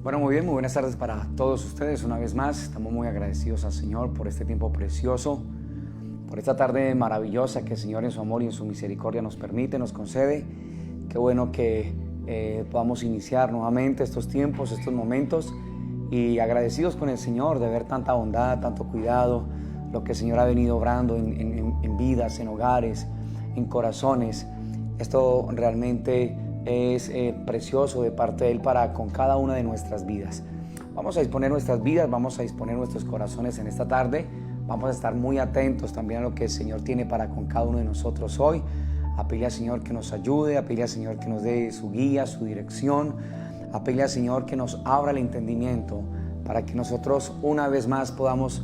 Bueno, muy bien, muy buenas tardes para todos ustedes. Una vez más, estamos muy agradecidos al Señor por este tiempo precioso, por esta tarde maravillosa que el Señor en su amor y en su misericordia nos permite, nos concede. Qué bueno que podamos iniciar nuevamente estos tiempos, estos momentos, y agradecidos con el Señor de ver tanta bondad, tanto cuidado, lo que el Señor ha venido obrando en vidas, en hogares, en corazones. Esto realmente es precioso de parte de Él para con cada una de nuestras vidas. Vamos a disponer nuestras vidas, vamos a disponer nuestros corazones en esta tarde. Vamos a estar muy atentos también a lo que el Señor tiene para con cada uno de nosotros hoy. A pedirle al Señor que nos ayude, a pedirle al Señor que nos dé su guía, su dirección, a pedirle al Señor que nos abra el entendimiento para que nosotros una vez más podamos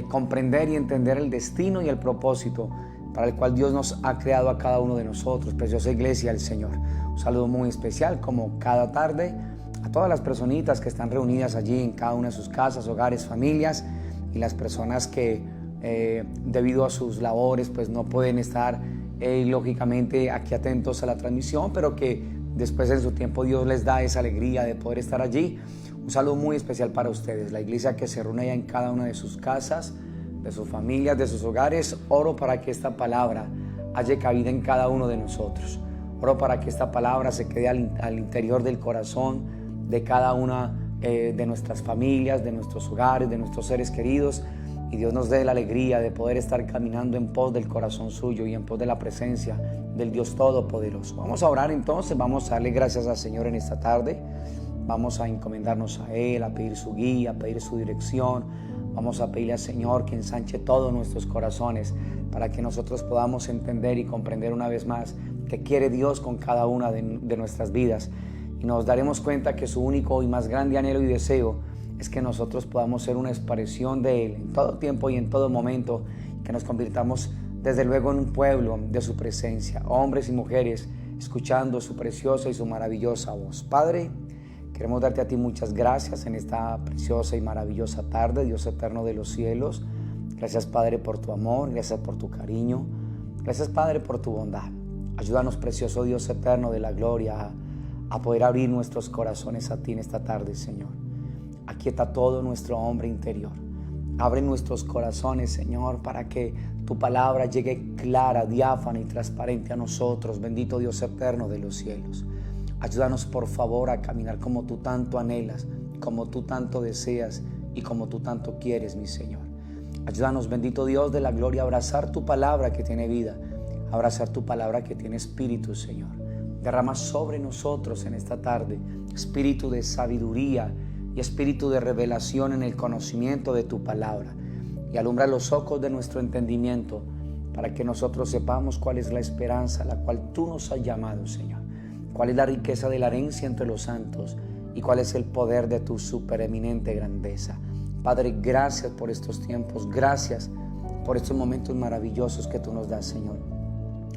comprender y entender el destino y el propósito para el cual Dios nos ha creado a cada uno de nosotros. Preciosa iglesia del Señor. Un saludo muy especial, como cada tarde, a todas las personitas que están reunidas allí en cada una de sus casas, hogares, familias, y las personas que debido a sus labores pues no pueden estar lógicamente aquí atentos a la transmisión, pero que después en su tiempo Dios les da esa alegría de poder estar allí. Un saludo muy especial para ustedes, la iglesia que se reúne en cada una de sus casas, de sus familias, de sus hogares. Oro para que esta palabra haya cabida en cada uno de nosotros. Oro para que esta palabra se quede al interior del corazón de cada una de nuestras familias, de nuestros hogares, de nuestros seres queridos, y Dios nos dé la alegría de poder estar caminando en pos del corazón suyo y en pos de la presencia del Dios Todopoderoso. Vamos a orar entonces, vamos a darle gracias al Señor en esta tarde. Vamos a encomendarnos a Él, a pedir su guía, a pedir su dirección. Vamos a pedirle al Señor que ensanche todos nuestros corazones para que nosotros podamos entender y comprender una vez más qué quiere Dios con cada una de nuestras vidas. Y nos daremos cuenta que su único y más grande anhelo y deseo es que nosotros podamos ser una expresión de Él en todo tiempo y en todo momento, que nos convirtamos desde luego en un pueblo de su presencia, hombres y mujeres escuchando su preciosa y su maravillosa voz. Padre, queremos darte a ti muchas gracias en esta preciosa y maravillosa tarde, Dios eterno de los cielos. Gracias, Padre, por tu amor, gracias por tu cariño, gracias, Padre, por tu bondad. Ayúdanos, precioso Dios eterno de la gloria, a poder abrir nuestros corazones a ti en esta tarde, Señor. Aquieta todo nuestro hombre interior. Abre nuestros corazones, Señor, para que tu palabra llegue clara, diáfana y transparente a nosotros, bendito Dios eterno de los cielos. Ayúdanos, por favor, a caminar como tú tanto anhelas, como tú tanto deseas y como tú tanto quieres, mi Señor. Ayúdanos, bendito Dios de la gloria, a abrazar tu palabra que tiene vida, a abrazar tu palabra que tiene espíritu, Señor. Derrama sobre nosotros en esta tarde espíritu de sabiduría y espíritu de revelación en el conocimiento de tu palabra, y alumbra los ojos de nuestro entendimiento para que nosotros sepamos cuál es la esperanza a la cual tú nos has llamado, Señor, cuál es la riqueza de la herencia entre los santos y cuál es el poder de tu supereminente grandeza. Padre, gracias por estos tiempos, gracias por estos momentos maravillosos que tú nos das, Señor.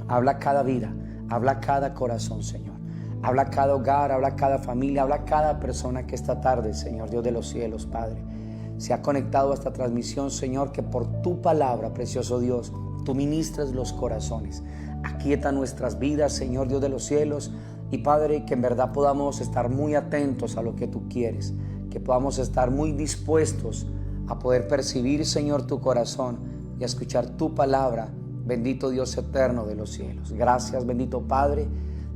Habla cada vida, habla cada corazón, Señor. Habla cada hogar, habla cada familia, habla cada persona que esta tarde, Señor Dios de los cielos, Padre, se ha conectado a esta transmisión, Señor, que por tu palabra, precioso Dios, tú ministras los corazones. Aquieta nuestras vidas, Señor Dios de los cielos, y Padre, que en verdad podamos estar muy atentos a lo que tú quieres, que podamos estar muy dispuestos a poder percibir, Señor, tu corazón y a escuchar tu palabra, bendito Dios eterno de los cielos. Gracias, bendito Padre,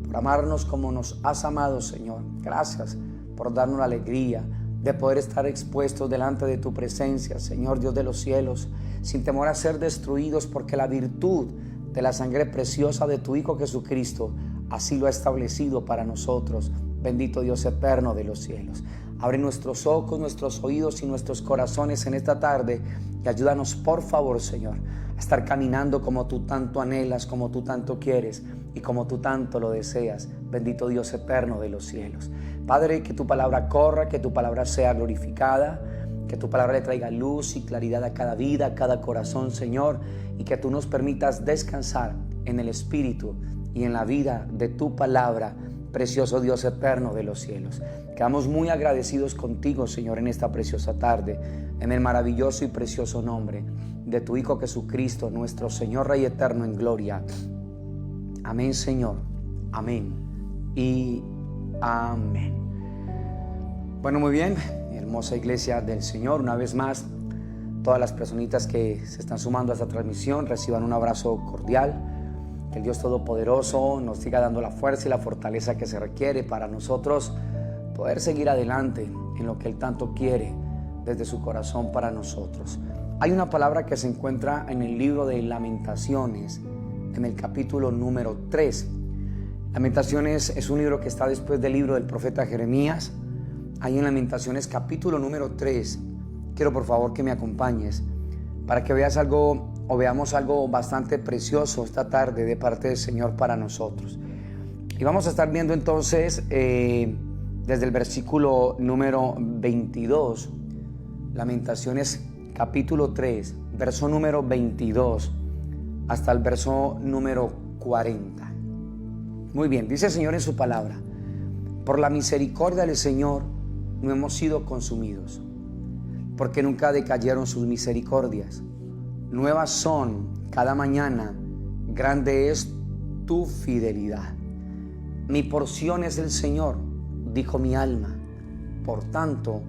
por amarnos como nos has amado, Señor. Gracias por darnos la alegría de poder estar expuestos delante de tu presencia, Señor Dios de los cielos, sin temor a ser destruidos, porque la virtud de la sangre preciosa de tu Hijo Jesucristo así lo ha establecido para nosotros, bendito Dios eterno de los cielos. Abre nuestros ojos, nuestros oídos y nuestros corazones en esta tarde y ayúdanos, por favor, Señor, a estar caminando como tú tanto anhelas, como tú tanto quieres y como tú tanto lo deseas, bendito Dios eterno de los cielos. Padre, que tu palabra corra, que tu palabra sea glorificada, que tu palabra le traiga luz y claridad a cada vida, a cada corazón, Señor, y que tú nos permitas descansar en el Espíritu y en la vida de tu palabra, precioso Dios eterno de los cielos. Quedamos muy agradecidos contigo, Señor, en esta preciosa tarde, en el maravilloso y precioso nombre de tu Hijo Jesucristo, nuestro Señor Rey eterno en gloria. Amén, Señor. Amén y amén. Bueno, muy bien, hermosa iglesia del Señor, una vez más, todas las personitas que se están sumando a esta transmisión reciban un abrazo cordial. Que el Dios Todopoderoso nos siga dando la fuerza y la fortaleza que se requiere para nosotros poder seguir adelante en lo que Él tanto quiere desde su corazón para nosotros. Hay una palabra que se encuentra en el libro de Lamentaciones, en el capítulo número 3. Lamentaciones es un libro que está después del libro del profeta Jeremías. Ahí en Lamentaciones capítulo número 3, quiero por favor que me acompañes para que veas algo o veamos algo bastante precioso esta tarde de parte del Señor para nosotros. Y vamos a estar viendo entonces desde el versículo número 22, Lamentaciones capítulo 3, verso número 22 hasta el verso número 40. Muy bien, dice el Señor en su palabra: por la misericordia del Señor no hemos sido consumidos, porque nunca decayeron sus misericordias. Nuevas son cada mañana, grande es tu fidelidad. Mi porción es el Señor, dijo mi alma, por tanto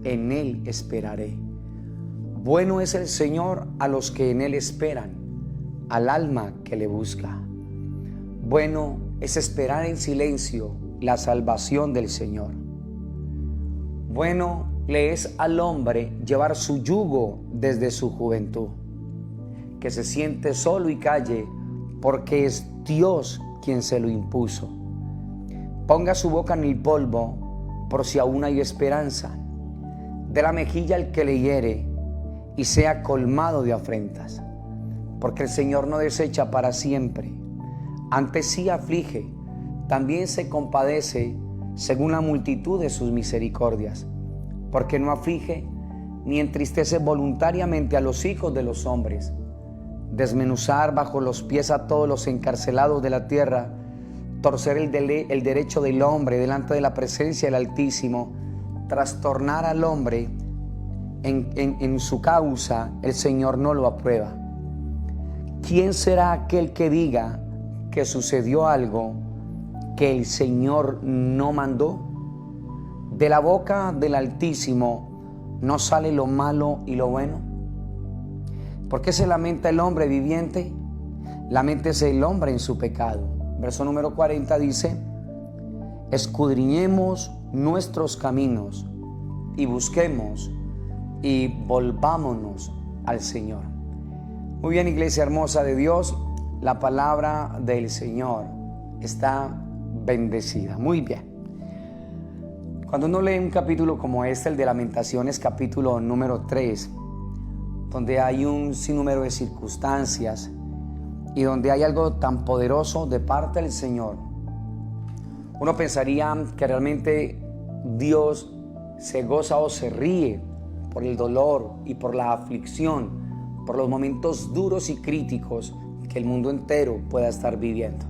en Él esperaré. Bueno es el Señor a los que en Él esperan, al alma que le busca. Bueno es esperar en silencio la salvación del Señor. Bueno le es al hombre llevar su yugo desde su juventud, que se siente solo y calle, porque es Dios quien se lo impuso. Ponga su boca en el polvo, por si aún hay esperanza. Dé la mejilla al que le hiere, y sea colmado de afrentas. Porque el Señor no desecha para siempre, antes sí aflige, también se compadece según la multitud de sus misericordias. Porque no aflige ni entristece voluntariamente a los hijos de los hombres. Desmenuzar bajo los pies a todos los encarcelados de la tierra, torcer el derecho del hombre delante de la presencia del Altísimo, trastornar al hombre en su causa, el Señor no lo aprueba. ¿Quién será aquel que diga que sucedió algo que el Señor no mandó? De la boca del Altísimo no sale lo malo y lo bueno. ¿Por qué se lamenta el hombre viviente? Laméntese el hombre en su pecado. Verso número 40 dice: escudriñemos nuestros caminos y busquemos y volvámonos al Señor. Muy bien, iglesia hermosa de Dios, la palabra del Señor está bendecida. Muy bien. Cuando uno lee un capítulo como este, el de Lamentaciones, capítulo número 3, donde hay un sinnúmero de circunstancias y donde hay algo tan poderoso de parte del Señor, uno pensaría que realmente Dios se goza o se ríe por el dolor y por la aflicción, por los momentos duros y críticos que el mundo entero pueda estar viviendo.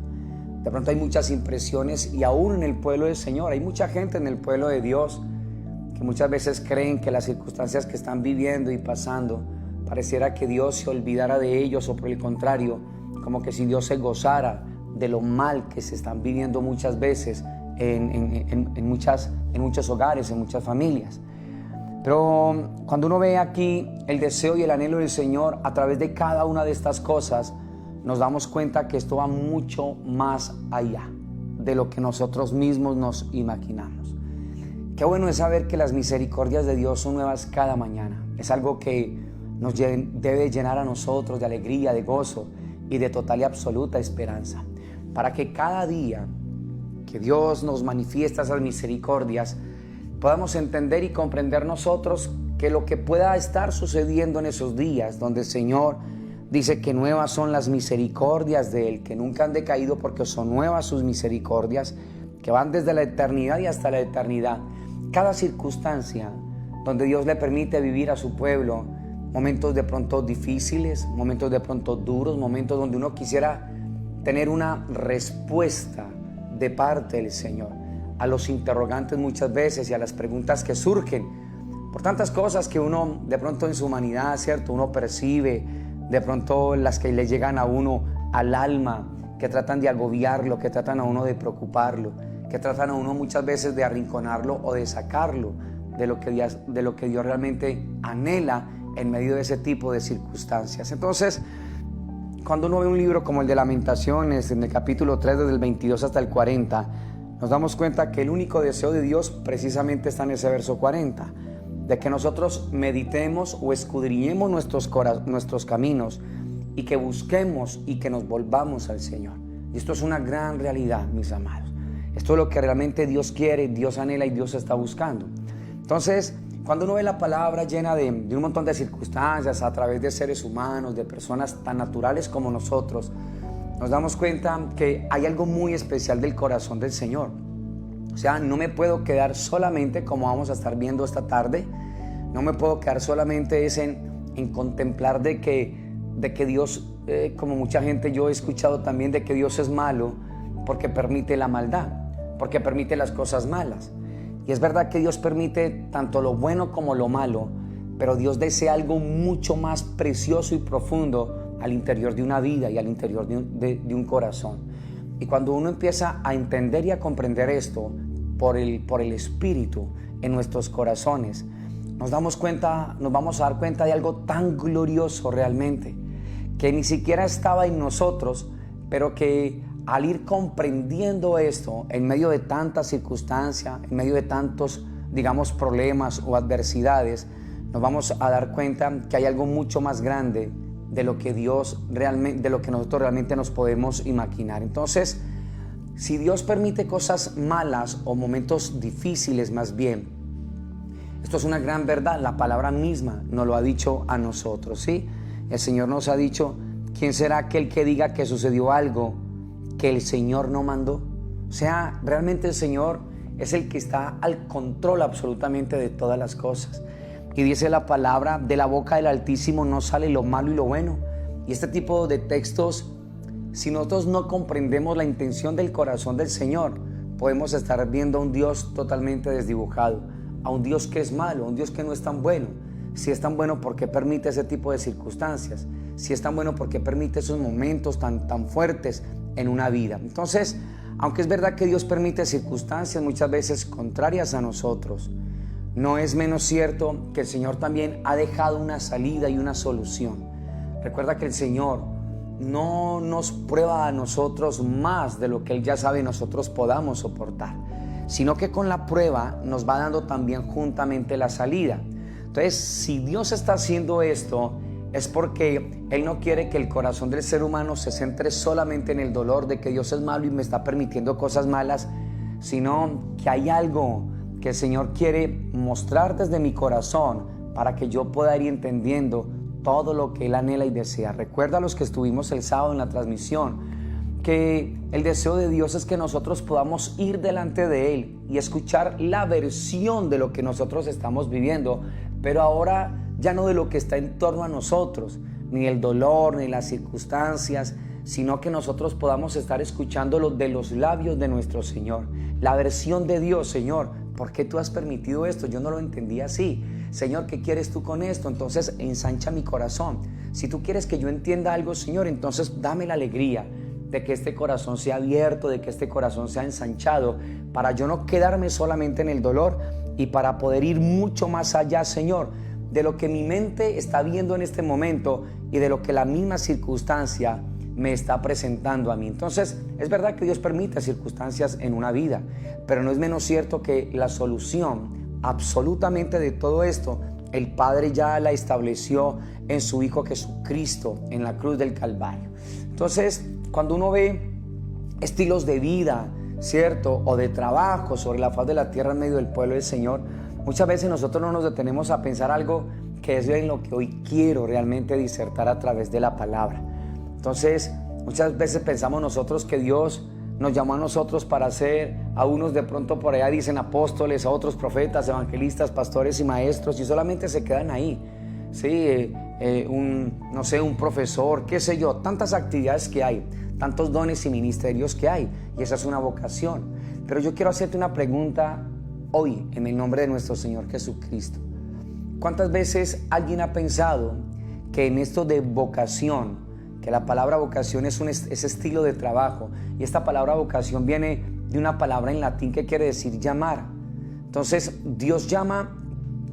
De pronto hay muchas impresiones, y aún en el pueblo del Señor hay mucha gente en el pueblo de Dios que muchas veces creen que las circunstancias que están viviendo y pasando pareciera que Dios se olvidara de ellos, o por el contrario, como que si Dios se gozara de lo mal que se están viviendo muchas veces en muchos hogares, en muchas familias. Pero cuando uno ve aquí el deseo y el anhelo del Señor a través de cada una de estas cosas, nos damos cuenta que esto va mucho más allá de lo que nosotros mismos nos imaginamos. Qué bueno es saber que las misericordias de Dios son nuevas cada mañana. Es algo que nos debe llenar a nosotros de alegría, de gozo y de total y absoluta esperanza, para que cada día que Dios nos manifiesta esas misericordias podamos entender y comprender nosotros que lo que pueda estar sucediendo en esos días donde el Señor dice que nuevas son las misericordias de Él, que nunca han decaído porque son nuevas sus misericordias, que van desde la eternidad y hasta la eternidad. Cada circunstancia donde Dios le permite vivir a su pueblo momentos de pronto difíciles, momentos de pronto duros, momentos donde uno quisiera tener una respuesta de parte del Señor a los interrogantes muchas veces y a las preguntas que surgen por tantas cosas que uno de pronto en su humanidad, ¿cierto?, uno percibe, de pronto las que le llegan a uno al alma, que tratan de agobiarlo, que tratan a uno de preocuparlo, que tratan a uno muchas veces de arrinconarlo o de sacarlo de lo que Dios realmente anhela en medio de ese tipo de circunstancias. Entonces, cuando uno ve un libro como el de Lamentaciones, en el capítulo 3, desde el 22 hasta el 40, nos damos cuenta que el único deseo de Dios precisamente está en ese verso 40, de que nosotros meditemos o escudriñemos nuestros caminos y que busquemos y que nos volvamos al Señor. Y esto es una gran realidad, mis amados. Esto es lo que realmente Dios quiere, Dios anhela y Dios está buscando. Entonces, cuando uno ve la palabra llena de un montón de circunstancias a través de seres humanos, de personas tan naturales como nosotros, nos damos cuenta que hay algo muy especial del corazón del Señor. O sea, no me puedo quedar solamente, como vamos a estar viendo esta tarde, no me puedo quedar solamente en contemplar de que Dios, como mucha gente yo he escuchado también, de que Dios es malo porque permite la maldad, porque permite las cosas malas. Y es verdad que Dios permite tanto lo bueno como lo malo, pero Dios desea algo mucho más precioso y profundo al interior de una vida y al interior de un corazón. Y cuando uno empieza a entender y a comprender esto por el Espíritu en nuestros corazones, nos vamos a dar cuenta de algo tan glorioso realmente, que ni siquiera estaba en nosotros, pero que al ir comprendiendo esto en medio de tantas circunstancias, en medio de tantos, digamos, problemas o adversidades, nos vamos a dar cuenta que hay algo mucho más grande de lo que nosotros realmente nos podemos imaginar. Entonces, si Dios permite cosas malas o momentos difíciles más bien, esto es una gran verdad. La palabra misma nos lo ha dicho a nosotros, ¿sí? El Señor nos ha dicho: ¿quién será aquel que diga que sucedió algo que el Señor no mandó? O sea, realmente el Señor es el que está al control absolutamente de todas las cosas. Y dice la palabra: de la boca del Altísimo no sale lo malo y lo bueno. Y este tipo de textos, si nosotros no comprendemos la intención del corazón del Señor, podemos estar viendo a un Dios totalmente desdibujado, a un Dios que es malo, a un Dios que no es tan bueno. Si es tan bueno, ¿por qué permite ese tipo de circunstancias? Si es tan bueno, ¿por qué permite esos momentos tan fuertes en una vida? Entonces, aunque es verdad que Dios permite circunstancias muchas veces contrarias a nosotros, no es menos cierto que el Señor también ha dejado una salida y una solución. Recuerda que el Señor no nos prueba a nosotros más de lo que Él ya sabe nosotros podamos soportar, sino que con la prueba nos va dando también juntamente la salida. Entonces, si Dios está haciendo esto, es porque Él no quiere que el corazón del ser humano se centre solamente en el dolor de que Dios es malo y me está permitiendo cosas malas, sino que hay algo que el Señor quiere mostrar desde mi corazón para que yo pueda ir entendiendo todo lo que Él anhela y desea. Recuerda a los que estuvimos el sábado en la transmisión que el deseo de Dios es que nosotros podamos ir delante de Él y escuchar la versión de lo que nosotros estamos viviendo, pero ahora ya no de lo que está en torno a nosotros, ni el dolor, ni las circunstancias, sino que nosotros podamos estar escuchándolo de los labios de nuestro Señor. La versión de Dios: Señor, ¿por qué tú has permitido esto? Yo no lo entendí así. Señor, ¿qué quieres tú con esto? Entonces ensancha mi corazón. Si tú quieres que yo entienda algo, Señor, entonces dame la alegría de que este corazón sea abierto, de que este corazón sea ensanchado, para yo no quedarme solamente en el dolor y para poder ir mucho más allá, Señor, de lo que mi mente está viendo en este momento y de lo que la misma circunstancia me está presentando a mí. Entonces, es verdad que Dios permite circunstancias en una vida, pero no es menos cierto que la solución absolutamente de todo esto, el Padre ya la estableció en su Hijo Jesucristo, en la cruz del Calvario. Entonces, cuando uno ve estilos de vida, ¿cierto?, o de trabajo sobre la faz de la tierra en medio del pueblo del Señor, muchas veces nosotros no nos detenemos a pensar algo que es en lo que hoy quiero realmente disertar a través de la palabra. Entonces, muchas veces pensamos nosotros que Dios nos llamó a nosotros para ser, a unos de pronto por allá dicen apóstoles, a otros profetas, evangelistas, pastores y maestros, y solamente se quedan ahí. Sí, un profesor, qué sé yo, tantas actividades que hay, tantos dones y ministerios que hay, y esa es una vocación. Pero yo quiero hacerte una pregunta hoy, en el nombre de nuestro Señor Jesucristo. ¿Cuántas veces alguien ha pensado que en esto de vocación, que la palabra vocación es estilo de trabajo, y esta palabra vocación viene de una palabra en latín que quiere decir llamar. Entonces Dios llama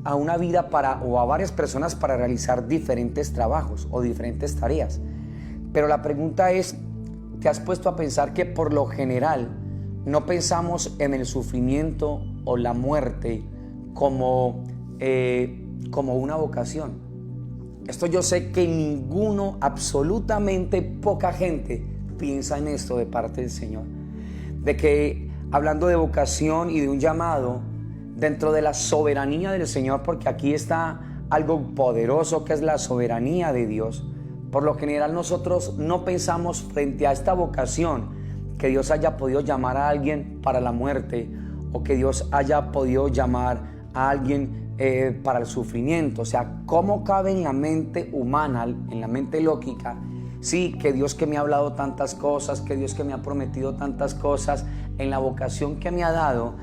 a una vida o a varias personas para realizar diferentes trabajos o diferentes tareas. Pero la pregunta es, ¿te has puesto a pensar que por lo general no pensamos en el sufrimiento o la muerte como una vocación? Esto yo sé que ninguno, absolutamente poca gente piensa en esto de parte del Señor. De que hablando de vocación y de un llamado dentro de la soberanía del Señor, porque aquí está algo poderoso que es la soberanía de Dios. Por lo general nosotros no pensamos frente a esta vocación que Dios haya podido llamar a alguien para la muerte o que Dios haya podido llamar a alguien para el sufrimiento. O sea, ¿cómo cabe en la mente humana, en la mente lógica? Sí, que Dios que me ha hablado tantas cosas, que Dios que me ha prometido tantas cosas, en la vocación que me ha dado,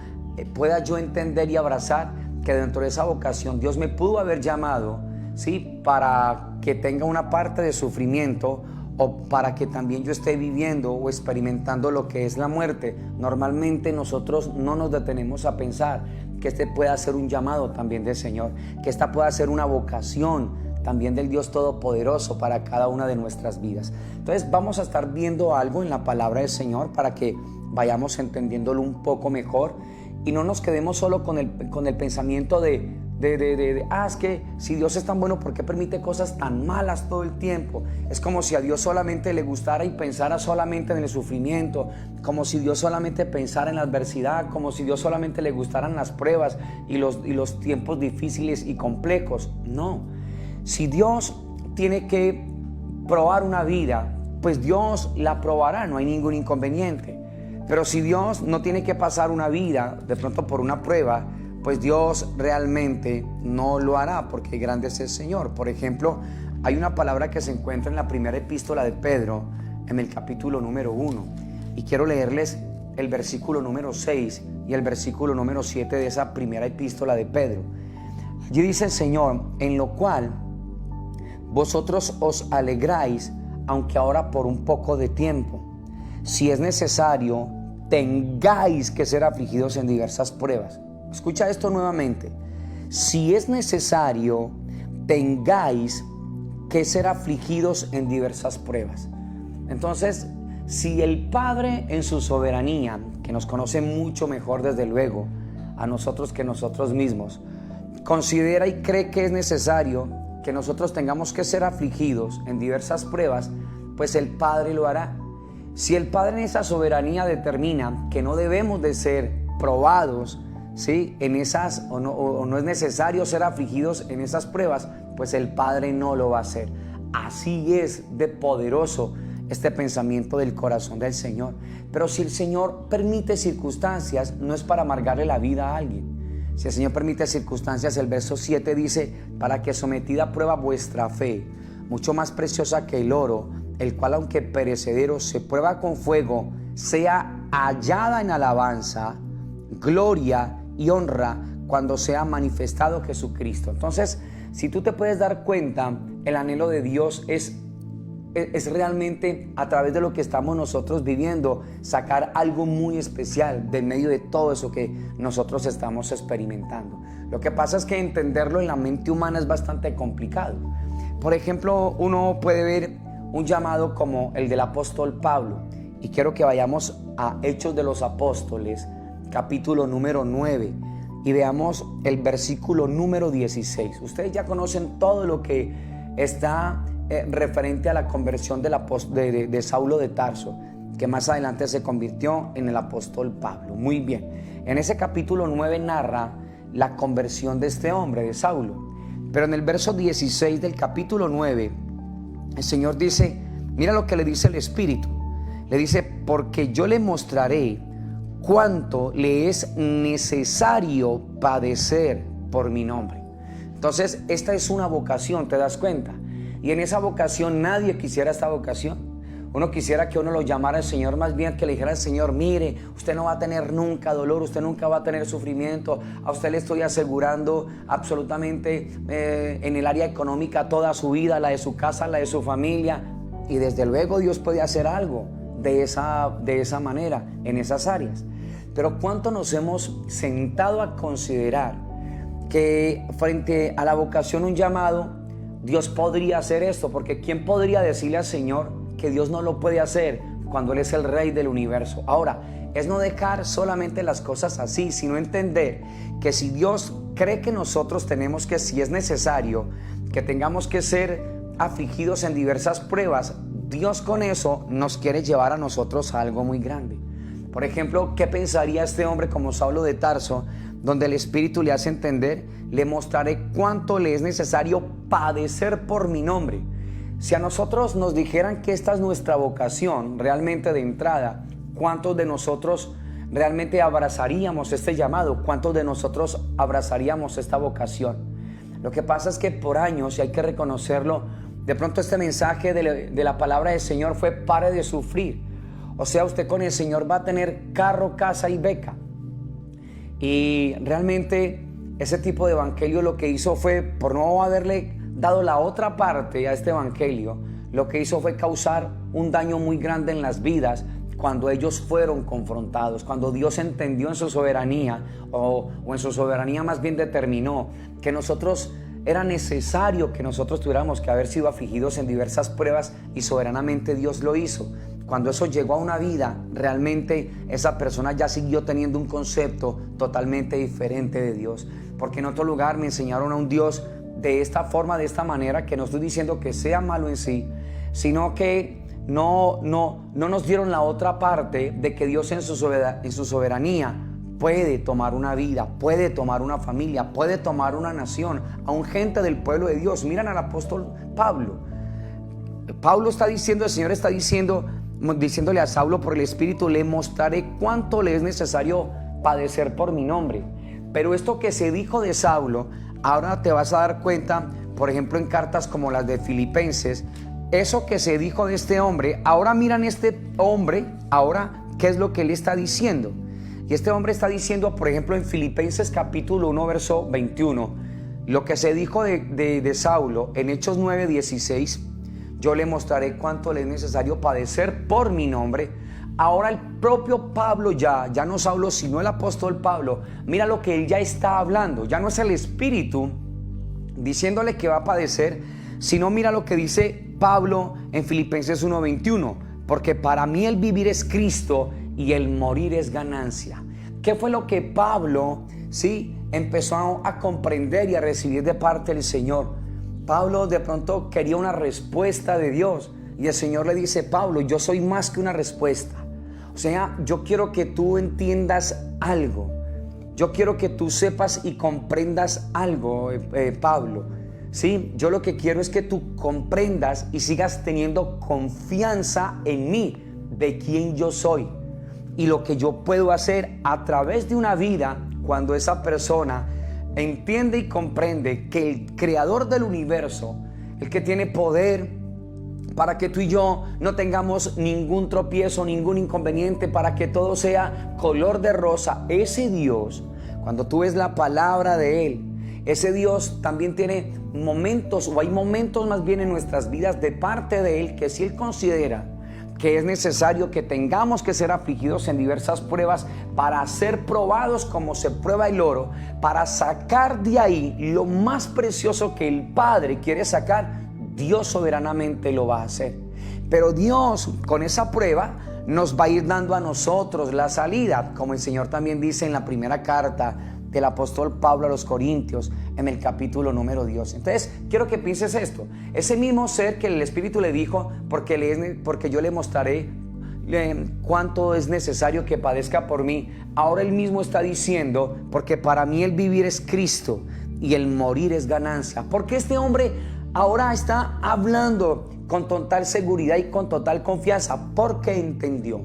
pueda yo entender y abrazar que dentro de esa vocación Dios me pudo haber llamado, ¿sí?, para que tenga una parte de sufrimiento o para que también yo esté viviendo o experimentando lo que es la muerte. Normalmente nosotros no nos detenemos a pensar que este pueda ser un llamado también del Señor, que esta pueda ser una vocación también del Dios Todopoderoso para cada una de nuestras vidas. Entonces vamos a estar viendo algo en la palabra del Señor para que vayamos entendiéndolo un poco mejor y no nos quedemos solo con el pensamiento de es que si Dios es tan bueno, ¿por qué permite cosas tan malas todo el tiempo? Es como si a Dios solamente le gustara y pensara solamente en el sufrimiento, como si Dios solamente pensara en la adversidad, como si Dios solamente le gustaran las pruebas y los tiempos difíciles y complejos. No, si Dios tiene que probar una vida, pues Dios la probará, no hay ningún inconveniente. Pero si Dios no tiene que pasar una vida de pronto por una prueba, pues Dios realmente no lo hará, porque grande es el Señor. Por ejemplo, hay una palabra que se encuentra en la primera epístola de Pedro, en el capítulo número 1, y quiero leerles el versículo número 6 y el versículo número 7 de esa primera epístola de Pedro. Allí dice el Señor: en lo cual vosotros os alegráis, aunque ahora por un poco de tiempo, si es necesario, tengáis que ser afligidos en diversas pruebas. Escucha esto nuevamente: si es necesario, tengáis que ser afligidos en diversas pruebas. Entonces, si el Padre en su soberanía, que nos conoce mucho mejor desde luego a nosotros que nosotros mismos, considera y cree que es necesario que nosotros tengamos que ser afligidos en diversas pruebas, pues el Padre lo hará. Si el Padre en esa soberanía determina que no debemos de ser probados, ¿sí?, en esas, o no es necesario ser afligidos en esas pruebas, pues el Padre no lo va a hacer. Así es de poderoso este pensamiento del corazón del Señor. Pero si el Señor permite circunstancias, no es para amargarle la vida a alguien. Si el Señor permite circunstancias, el verso 7 dice: para que sometida a prueba vuestra fe, mucho más preciosa que el oro, el cual aunque perecedero se prueba con fuego, sea hallada en alabanza, gloria y honra cuando sea manifestado Jesucristo. Entonces, si tú te puedes dar cuenta, el anhelo de Dios es realmente, a través de lo que estamos nosotros viviendo, sacar algo muy especial de medio de todo eso que nosotros estamos experimentando. Lo que pasa es que entenderlo en la mente humana es bastante complicado. Por ejemplo, uno puede ver un llamado como el del apóstol Pablo, y quiero que vayamos a Hechos de los Apóstoles, capítulo número 9, y veamos el versículo número 16. Ustedes ya conocen todo lo que está referente a la conversión de Saulo de Tarso, que más adelante se convirtió en el apóstol Pablo. Muy bien, en ese capítulo 9 narra la conversión de este hombre, de Saulo. Pero en el verso 16 del capítulo 9, el Señor dice, mira lo que le dice el Espíritu. Le dice: porque yo le mostraré cuánto le es necesario padecer por mi nombre. Entonces, esta es una vocación, ¿te das cuenta? Y en esa vocación nadie quisiera esta vocación. Uno quisiera que uno lo llamara al Señor, más bien que le dijera al Señor: mire, usted no va a tener nunca dolor, usted nunca va a tener sufrimiento, a usted le estoy asegurando absolutamente en el área económica toda su vida, la de su casa, la de su familia. Y desde luego Dios puede hacer algo de esa manera, en esas áreas. Pero ¿cuánto nos hemos sentado a considerar que frente a la vocación, un llamado, Dios podría hacer esto? Porque ¿quién podría decirle al Señor que Dios no lo puede hacer cuando Él es el Rey del universo? Ahora, es no dejar solamente las cosas así, sino entender que si Dios cree que nosotros tenemos que, si es necesario, que tengamos que ser afligidos en diversas pruebas, Dios con eso nos quiere llevar a nosotros a algo muy grande. Por ejemplo, ¿qué pensaría este hombre como Saulo de Tarso, donde el Espíritu le hace entender: le mostraré cuánto le es necesario padecer por mi nombre? Si a nosotros nos dijeran que esta es nuestra vocación, realmente de entrada, ¿cuántos de nosotros realmente abrazaríamos este llamado? ¿Cuántos de nosotros abrazaríamos esta vocación? Lo que pasa es que por años, y hay que reconocerlo, de pronto este mensaje de la palabra del Señor fue: pare de sufrir. O sea, usted con el Señor va a tener carro, casa y beca. Y realmente ese tipo de evangelio lo que hizo fue, por no haberle dado la otra parte a este evangelio, lo que hizo fue causar un daño muy grande en las vidas cuando ellos fueron confrontados, cuando Dios entendió en su soberanía, o en su soberanía más bien determinó que nosotros, era necesario que nosotros tuviéramos que haber sido afligidos en diversas pruebas, y soberanamente Dios lo hizo. Cuando eso llegó a una vida, realmente esa persona ya siguió teniendo un concepto totalmente diferente de Dios. Porque en otro lugar me enseñaron a un Dios de esta forma, de esta manera, que no estoy diciendo que sea malo en sí, sino que no nos dieron la otra parte de que Dios en su soberanía puede tomar una vida, puede tomar una familia, puede tomar una nación, aún gente del pueblo de Dios. Miran al apóstol Pablo. Pablo está diciendo, el Señor está diciéndole a Saulo por el Espíritu: le mostraré cuánto le es necesario padecer por mi nombre. Pero esto que se dijo de Saulo, ahora te vas a dar cuenta, por ejemplo, en cartas como las de Filipenses, eso que se dijo de este hombre, ahora miran este hombre, ahora qué es lo que él está diciendo. Y este hombre está diciendo, por ejemplo, en Filipenses capítulo 1, verso 21, lo que se dijo de Saulo en Hechos 9:16: yo le mostraré cuánto le es necesario padecer por mi nombre. Ahora el propio Pablo, ya no Saulo, sino el apóstol Pablo, mira lo que él ya está hablando. Ya no es el Espíritu diciéndole que va a padecer, sino mira lo que dice Pablo en Filipenses 1:21: porque para mí el vivir es Cristo y el morir es ganancia. ¿Qué fue lo que Pablo empezó a comprender y a recibir de parte del Señor? Pablo de pronto quería una respuesta de Dios, y el Señor le dice: Pablo, yo soy más que una respuesta. O sea, yo quiero que tú entiendas algo. Yo quiero que tú sepas y comprendas algo, Pablo. Sí, yo lo que quiero es que tú comprendas y sigas teniendo confianza en mí, de quién yo soy y lo que yo puedo hacer a través de una vida, cuando esa persona entiende y comprende que el creador del universo, el que tiene poder para que tú y yo no tengamos ningún tropiezo, ningún inconveniente, para que todo sea color de rosa, ese Dios, cuando tú ves la palabra de Él, ese Dios también tiene momentos, o hay momentos más bien en nuestras vidas de parte de Él, que si Él considera que es necesario que tengamos que ser afligidos en diversas pruebas para ser probados como se prueba el oro, para sacar de ahí lo más precioso que el Padre quiere sacar, Dios soberanamente lo va a hacer. Pero Dios con esa prueba nos va a ir dando a nosotros la salida, como el Señor también dice en la primera carta del apóstol Pablo a los Corintios, en el capítulo número 10. Entonces quiero que pienses esto: ese mismo ser que el Espíritu le dijo, porque yo le mostraré cuánto es necesario que padezca por mí, ahora él mismo está diciendo: porque para mí el vivir es Cristo y el morir es ganancia. Porque este hombre ahora está hablando con total seguridad y con total confianza, porque entendió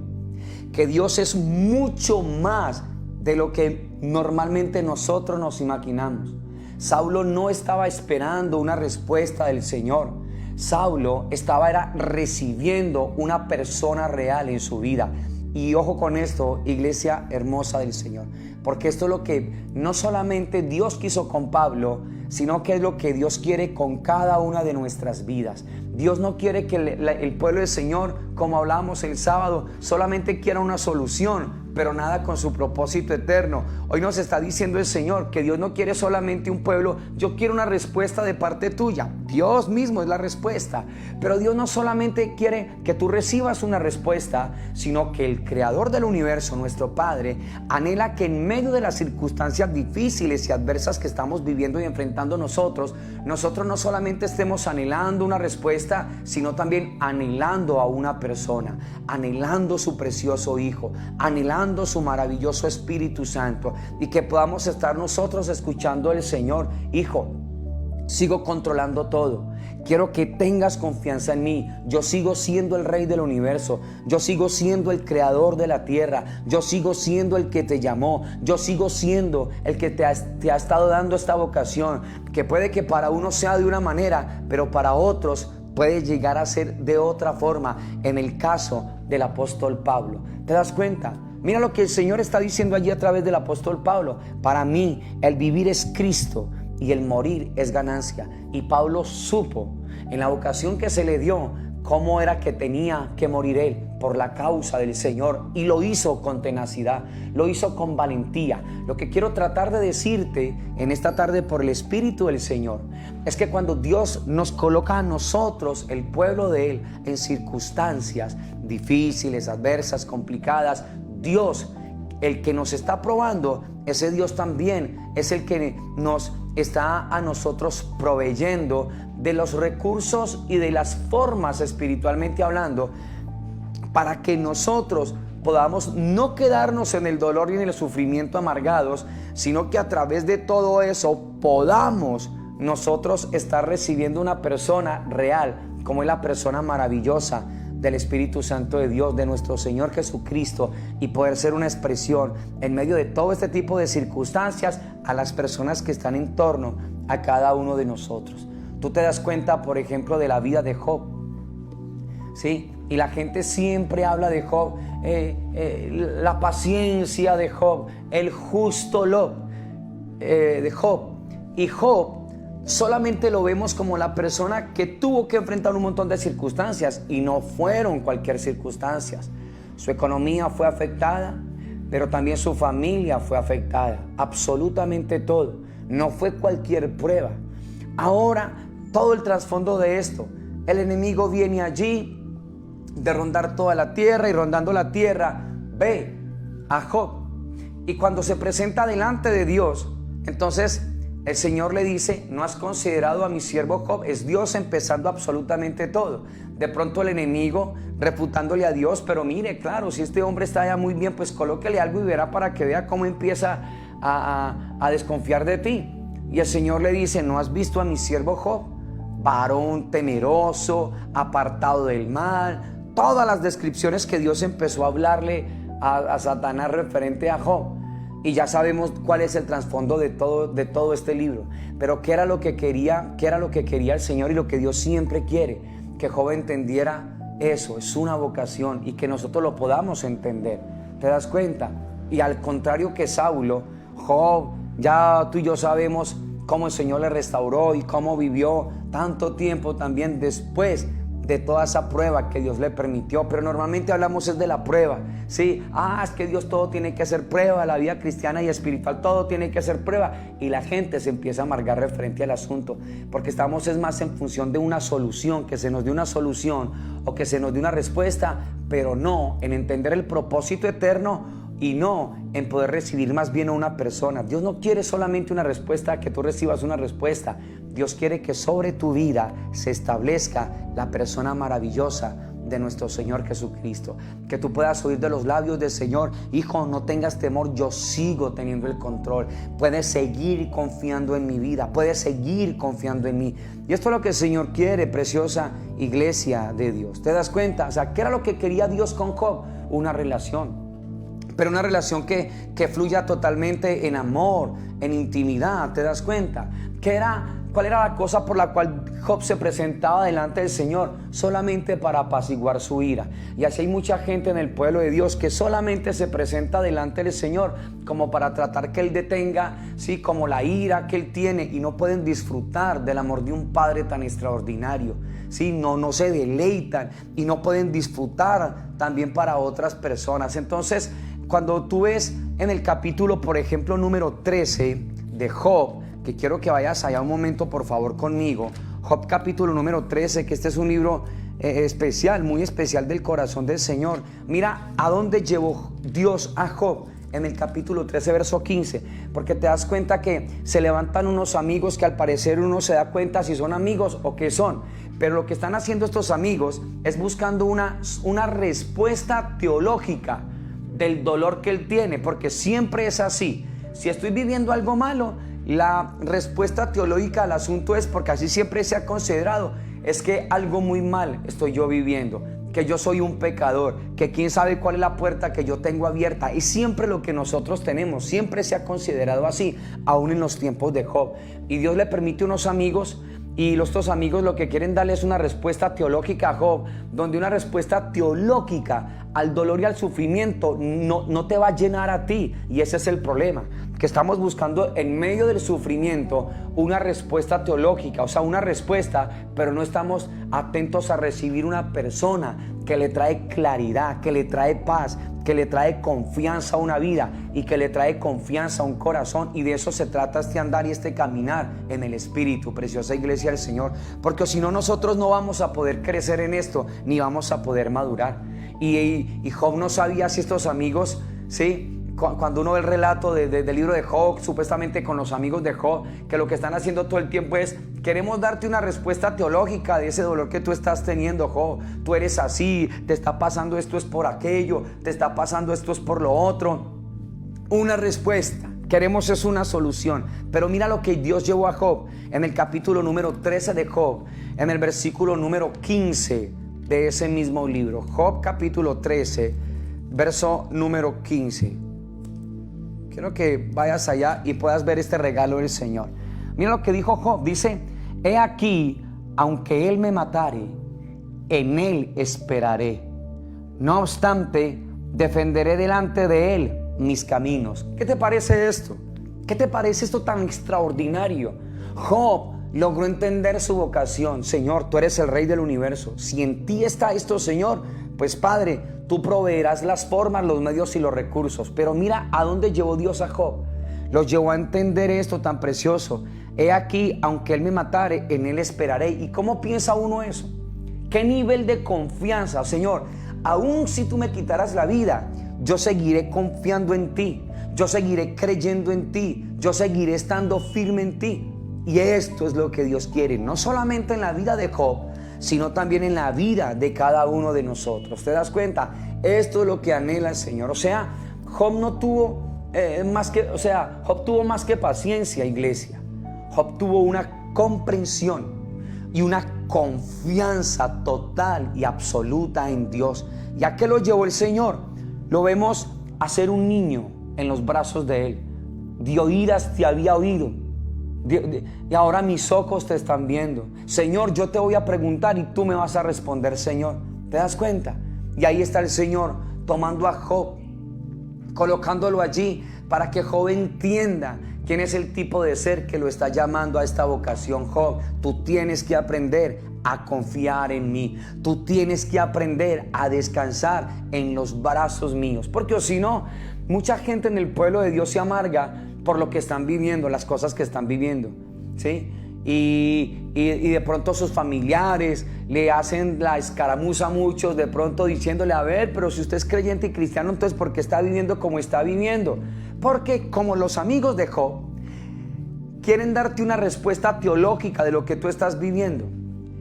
que Dios es mucho más de lo que normalmente nosotros nos imaginamos. Saulo no estaba esperando una respuesta del Señor. Saulo estaba recibiendo una persona real en su vida. Y ojo con esto, iglesia hermosa del Señor, porque esto es lo que no solamente Dios quiso con Pablo, sino que es lo que Dios quiere con cada una de nuestras vidas. Dios no quiere que el pueblo del Señor, como hablábamos el sábado, solamente quiera una solución pero nada con su propósito eterno. Hoy nos está diciendo el Señor que Dios no quiere solamente un pueblo. Yo quiero una respuesta de parte tuya. Dios mismo es la respuesta, pero Dios no solamente quiere que tú recibas una respuesta, sino que el creador del universo, nuestro Padre, anhela que en medio de las circunstancias difíciles y adversas que estamos viviendo y enfrentando nosotros no solamente estemos anhelando una respuesta, sino también anhelando a una persona, anhelando su precioso Hijo, anhelando su maravilloso Espíritu Santo, y que podamos estar nosotros escuchando al Señor: Hijo, sigo controlando todo. Quiero que tengas confianza en mí. Yo sigo siendo el Rey del universo. Yo sigo siendo el creador de la tierra. Yo sigo siendo el que te llamó. Yo sigo siendo el que te ha estado dando esta vocación, que puede que para unos sea de una manera, pero para otros puede llegar a ser de otra forma. En el caso del apóstol Pablo, ¿te das cuenta? Mira lo que el Señor está diciendo allí a través del apóstol Pablo: para mí el vivir es Cristo y el morir es ganancia. Y Pablo supo en la vocación que se le dio cómo era que tenía que morir él por la causa del Señor, y lo hizo con tenacidad, lo hizo con valentía. Lo que quiero tratar de decirte en esta tarde por el Espíritu del Señor es que cuando Dios nos coloca a nosotros, el pueblo de Él, en circunstancias difíciles, adversas, complicadas, Dios, el que nos está probando, ese Dios también es el que nos está a nosotros proveyendo de los recursos y de las formas, espiritualmente hablando, para que nosotros podamos no quedarnos en el dolor y en el sufrimiento amargados, sino que a través de todo eso podamos nosotros estar recibiendo una persona real, como es la persona maravillosa del Espíritu Santo de Dios, de nuestro Señor Jesucristo, y poder ser una expresión en medio de todo este tipo de circunstancias a las personas que están en torno a cada uno de nosotros. Tú te das cuenta, por ejemplo, de la vida de Job, ¿sí? Y la gente siempre habla de Job, la paciencia de Job, el justo de Job. Y Job solamente lo vemos como la persona que tuvo que enfrentar un montón de circunstancias, y no fueron cualquier circunstancias. Su economía fue afectada, pero también su familia fue afectada, absolutamente todo. No fue cualquier prueba. Ahora, todo el trasfondo de esto: el enemigo viene allí de rondar toda la tierra, y rondando la tierra ve a Job, y cuando se presenta delante de Dios, entonces el Señor le dice: ¿no has considerado a mi siervo Job? Es Dios empezando absolutamente todo. De pronto el enemigo refutándole a Dios: pero mire, claro, si este hombre está ya muy bien, pues colóquele algo y verá, para que vea cómo empieza a desconfiar de ti. Y el Señor le dice: ¿no has visto a mi siervo Job? Varón temeroso, apartado del mal. Todas las descripciones que Dios empezó a hablarle a Satanás referente a Job. Y ya sabemos cuál es el trasfondo de todo este libro. Pero ¿qué era lo que quería el Señor, y lo que Dios siempre quiere? Que Job entendiera eso, es una vocación, y que nosotros lo podamos entender. ¿Te das cuenta? Y al contrario que Saulo, Job, ya tú y yo sabemos cómo el Señor le restauró y cómo vivió tanto tiempo también después de toda esa prueba que Dios le permitió. Pero normalmente hablamos es de la prueba, ¿sí? Es que Dios todo tiene que ser prueba, la vida cristiana y espiritual todo tiene que ser prueba, y la gente se empieza a amargar referente al asunto, porque estamos es más en función de una solución, que se nos dé una solución o que se nos dé una respuesta, pero no en entender el propósito eterno, y no en poder recibir más bien a una persona. Dios no quiere solamente una respuesta, que tú recibas una respuesta. Dios quiere que sobre tu vida se establezca la persona maravillosa de nuestro Señor Jesucristo. Que tú puedas oír de los labios del Señor: hijo, no tengas temor, yo sigo teniendo el control. Puedes seguir confiando en mi vida, puedes seguir confiando en mí. Y esto es lo que el Señor quiere, preciosa iglesia de Dios. ¿Te das cuenta? O sea, ¿qué era lo que quería Dios con Job? Una relación. Pero una relación que fluya totalmente en amor, en intimidad. ¿Te das cuenta? ¿Cuál era la cosa por la cual Job se presentaba delante del Señor? Solamente para apaciguar su ira. Y así hay mucha gente en el pueblo de Dios que solamente se presenta delante del Señor como para tratar que Él detenga, ¿sí?, como la ira que Él tiene, y no pueden disfrutar del amor de un Padre tan extraordinario. ¿Sí? No se deleitan y no pueden disfrutar también para otras personas. Entonces, cuando tú ves en el capítulo, por ejemplo, número 13 de Job, que quiero que vayas allá un momento, por favor, conmigo. Job capítulo número 13, que este es un libro especial, muy especial del corazón del Señor. Mira a dónde llevó Dios a Job en el capítulo 13, verso 15, porque te das cuenta que se levantan unos amigos que al parecer uno se da cuenta si son amigos o qué son, pero lo que están haciendo estos amigos es buscando una respuesta teológica del dolor que él tiene, porque siempre es así. Si estoy viviendo algo malo, la respuesta teológica al asunto es, porque así siempre se ha considerado, es que algo muy mal estoy yo viviendo, que yo soy un pecador, que quién sabe cuál es la puerta que yo tengo abierta. Y siempre lo que nosotros tenemos, siempre se ha considerado así, aún en los tiempos de Job. Y Dios le permite unos amigos, y estos amigos lo que quieren darle es una respuesta teológica a Job, donde una respuesta teológica al dolor y al sufrimiento no te va a llenar a ti. Y ese es el problema, que estamos buscando en medio del sufrimiento una respuesta teológica, o sea, una respuesta, pero no estamos atentos a recibir una persona que le trae claridad, que le trae paz, que le trae confianza a una vida y que le trae confianza a un corazón. Y de eso se trata este andar y este caminar en el Espíritu, preciosa iglesia del Señor, porque si no, nosotros no vamos a poder crecer en esto, ni vamos a poder madurar. Y Job no sabía si estos amigos, ¿sí?, cuando uno ve el relato del libro de Job, supuestamente con los amigos de Job, que lo que están haciendo todo el tiempo es: queremos darte una respuesta teológica de ese dolor que tú estás teniendo, Job. Tú eres así, te está pasando esto es por aquello, te está pasando esto es por lo otro. Una respuesta, queremos es una solución. Pero mira lo que Dios llevó a Job en el capítulo número 13 de Job, en el versículo número 15 de ese mismo libro. Job capítulo 13, verso número 15. Quiero que vayas allá y puedas ver este regalo del Señor. Mira lo que dijo Job. Dice: he aquí, aunque él me matare, en él esperaré. No obstante, defenderé delante de él mis caminos. ¿Qué te parece esto? ¿Qué te parece esto tan extraordinario? Job logró entender su vocación. Señor, tú eres el Rey del universo. Si en ti está esto, Señor, pues Padre, tú proveerás las formas, los medios y los recursos. Pero mira a dónde llevó Dios a Job. Los llevó a entender esto tan precioso. He aquí, aunque él me matare, en él esperaré. ¿Y cómo piensa uno eso? ¿Qué nivel de confianza? Señor, aún si tú me quitaras la vida, yo seguiré confiando en ti. Yo seguiré creyendo en ti. Yo seguiré estando firme en ti. Y esto es lo que Dios quiere, no solamente en la vida de Job, sino también en la vida de cada uno de nosotros. ¿Te das cuenta? Esto es lo que anhela el Señor. O sea, Job tuvo más que paciencia, iglesia. Job tuvo una comprensión y una confianza total y absoluta en Dios. ¿Y a qué lo llevó el Señor? Lo vemos a ser un niño en los brazos de Él. De oídas te había oído, y ahora mis ojos te están viendo. Señor, yo te voy a preguntar y tú me vas a responder, Señor. ¿Te das cuenta? Y ahí está el Señor tomando a Job, colocándolo allí para que Job entienda quién es el tipo de ser que lo está llamando a esta vocación. Job, tú tienes que aprender a confiar en mí. Tú tienes que aprender a descansar en los brazos míos. Porque o si no, mucha gente en el pueblo de Dios se amarga por lo que están viviendo, las cosas que están viviendo, ¿sí? Y de pronto sus familiares le hacen la escaramuza a muchos, de pronto diciéndole: a ver, pero si usted es creyente y cristiano, entonces ¿por qué está viviendo como está viviendo? Porque como los amigos de Job quieren darte una respuesta teológica de lo que tú estás viviendo,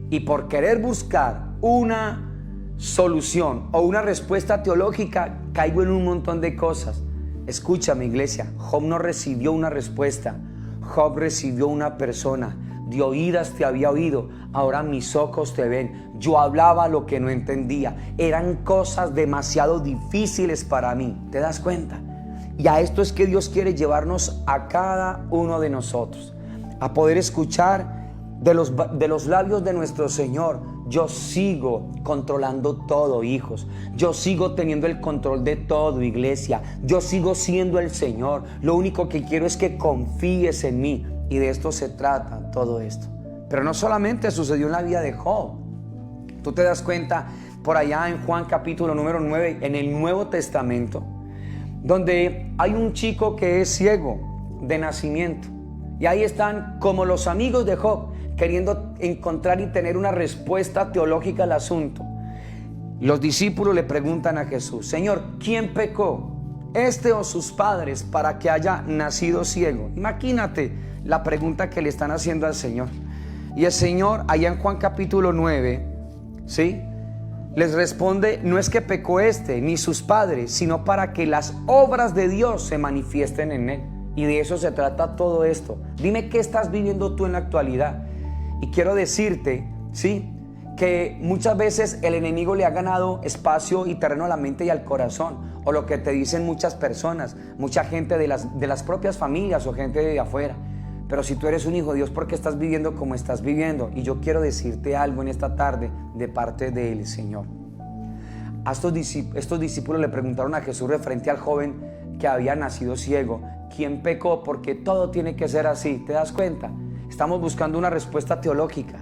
y por querer buscar una solución o una respuesta teológica, caigo en un montón de cosas. Escúchame, iglesia, Job no recibió una respuesta, Job recibió una persona. De oídas te había oído, ahora mis ojos te ven. Yo hablaba lo que no entendía, eran cosas demasiado difíciles para mí. ¿Te das cuenta? Y a esto es que Dios quiere llevarnos a cada uno de nosotros, a poder escuchar de los labios de nuestro Señor: yo sigo controlando todo, hijos. Yo sigo teniendo el control de todo, iglesia. Yo sigo siendo el Señor. Lo único que quiero es que confíes en mí. Y de esto se trata todo esto. Pero no solamente sucedió en la vida de Job. Tú te das cuenta por allá en Juan capítulo número 9, en el Nuevo Testamento, donde hay un chico que es ciego de nacimiento. Y ahí están como los amigos de Job, queriendo encontrar y tener una respuesta teológica al asunto. Los discípulos le preguntan a Jesús: Señor, ¿quién pecó, este o sus padres, para que haya nacido ciego? Imagínate la pregunta que le están haciendo al Señor. Y el Señor, allá en Juan capítulo 9, ¿sí?, les responde: no es que pecó este ni sus padres, sino para que las obras de Dios se manifiesten en él. Y de eso se trata todo esto. Dime qué estás viviendo tú en la actualidad. Y quiero decirte, ¿sí?, que muchas veces el enemigo le ha ganado espacio y terreno a la mente y al corazón, o lo que te dicen muchas personas, mucha gente de las propias familias o gente de afuera. Pero si tú eres un hijo de Dios, ¿por qué estás viviendo como estás viviendo? Y yo quiero decirte algo en esta tarde de parte del Señor. A estos discípulos le preguntaron a Jesús referente al joven que había nacido ciego: ¿quién pecó? Porque todo tiene que ser así. ¿Te das cuenta? Estamos buscando una respuesta teológica,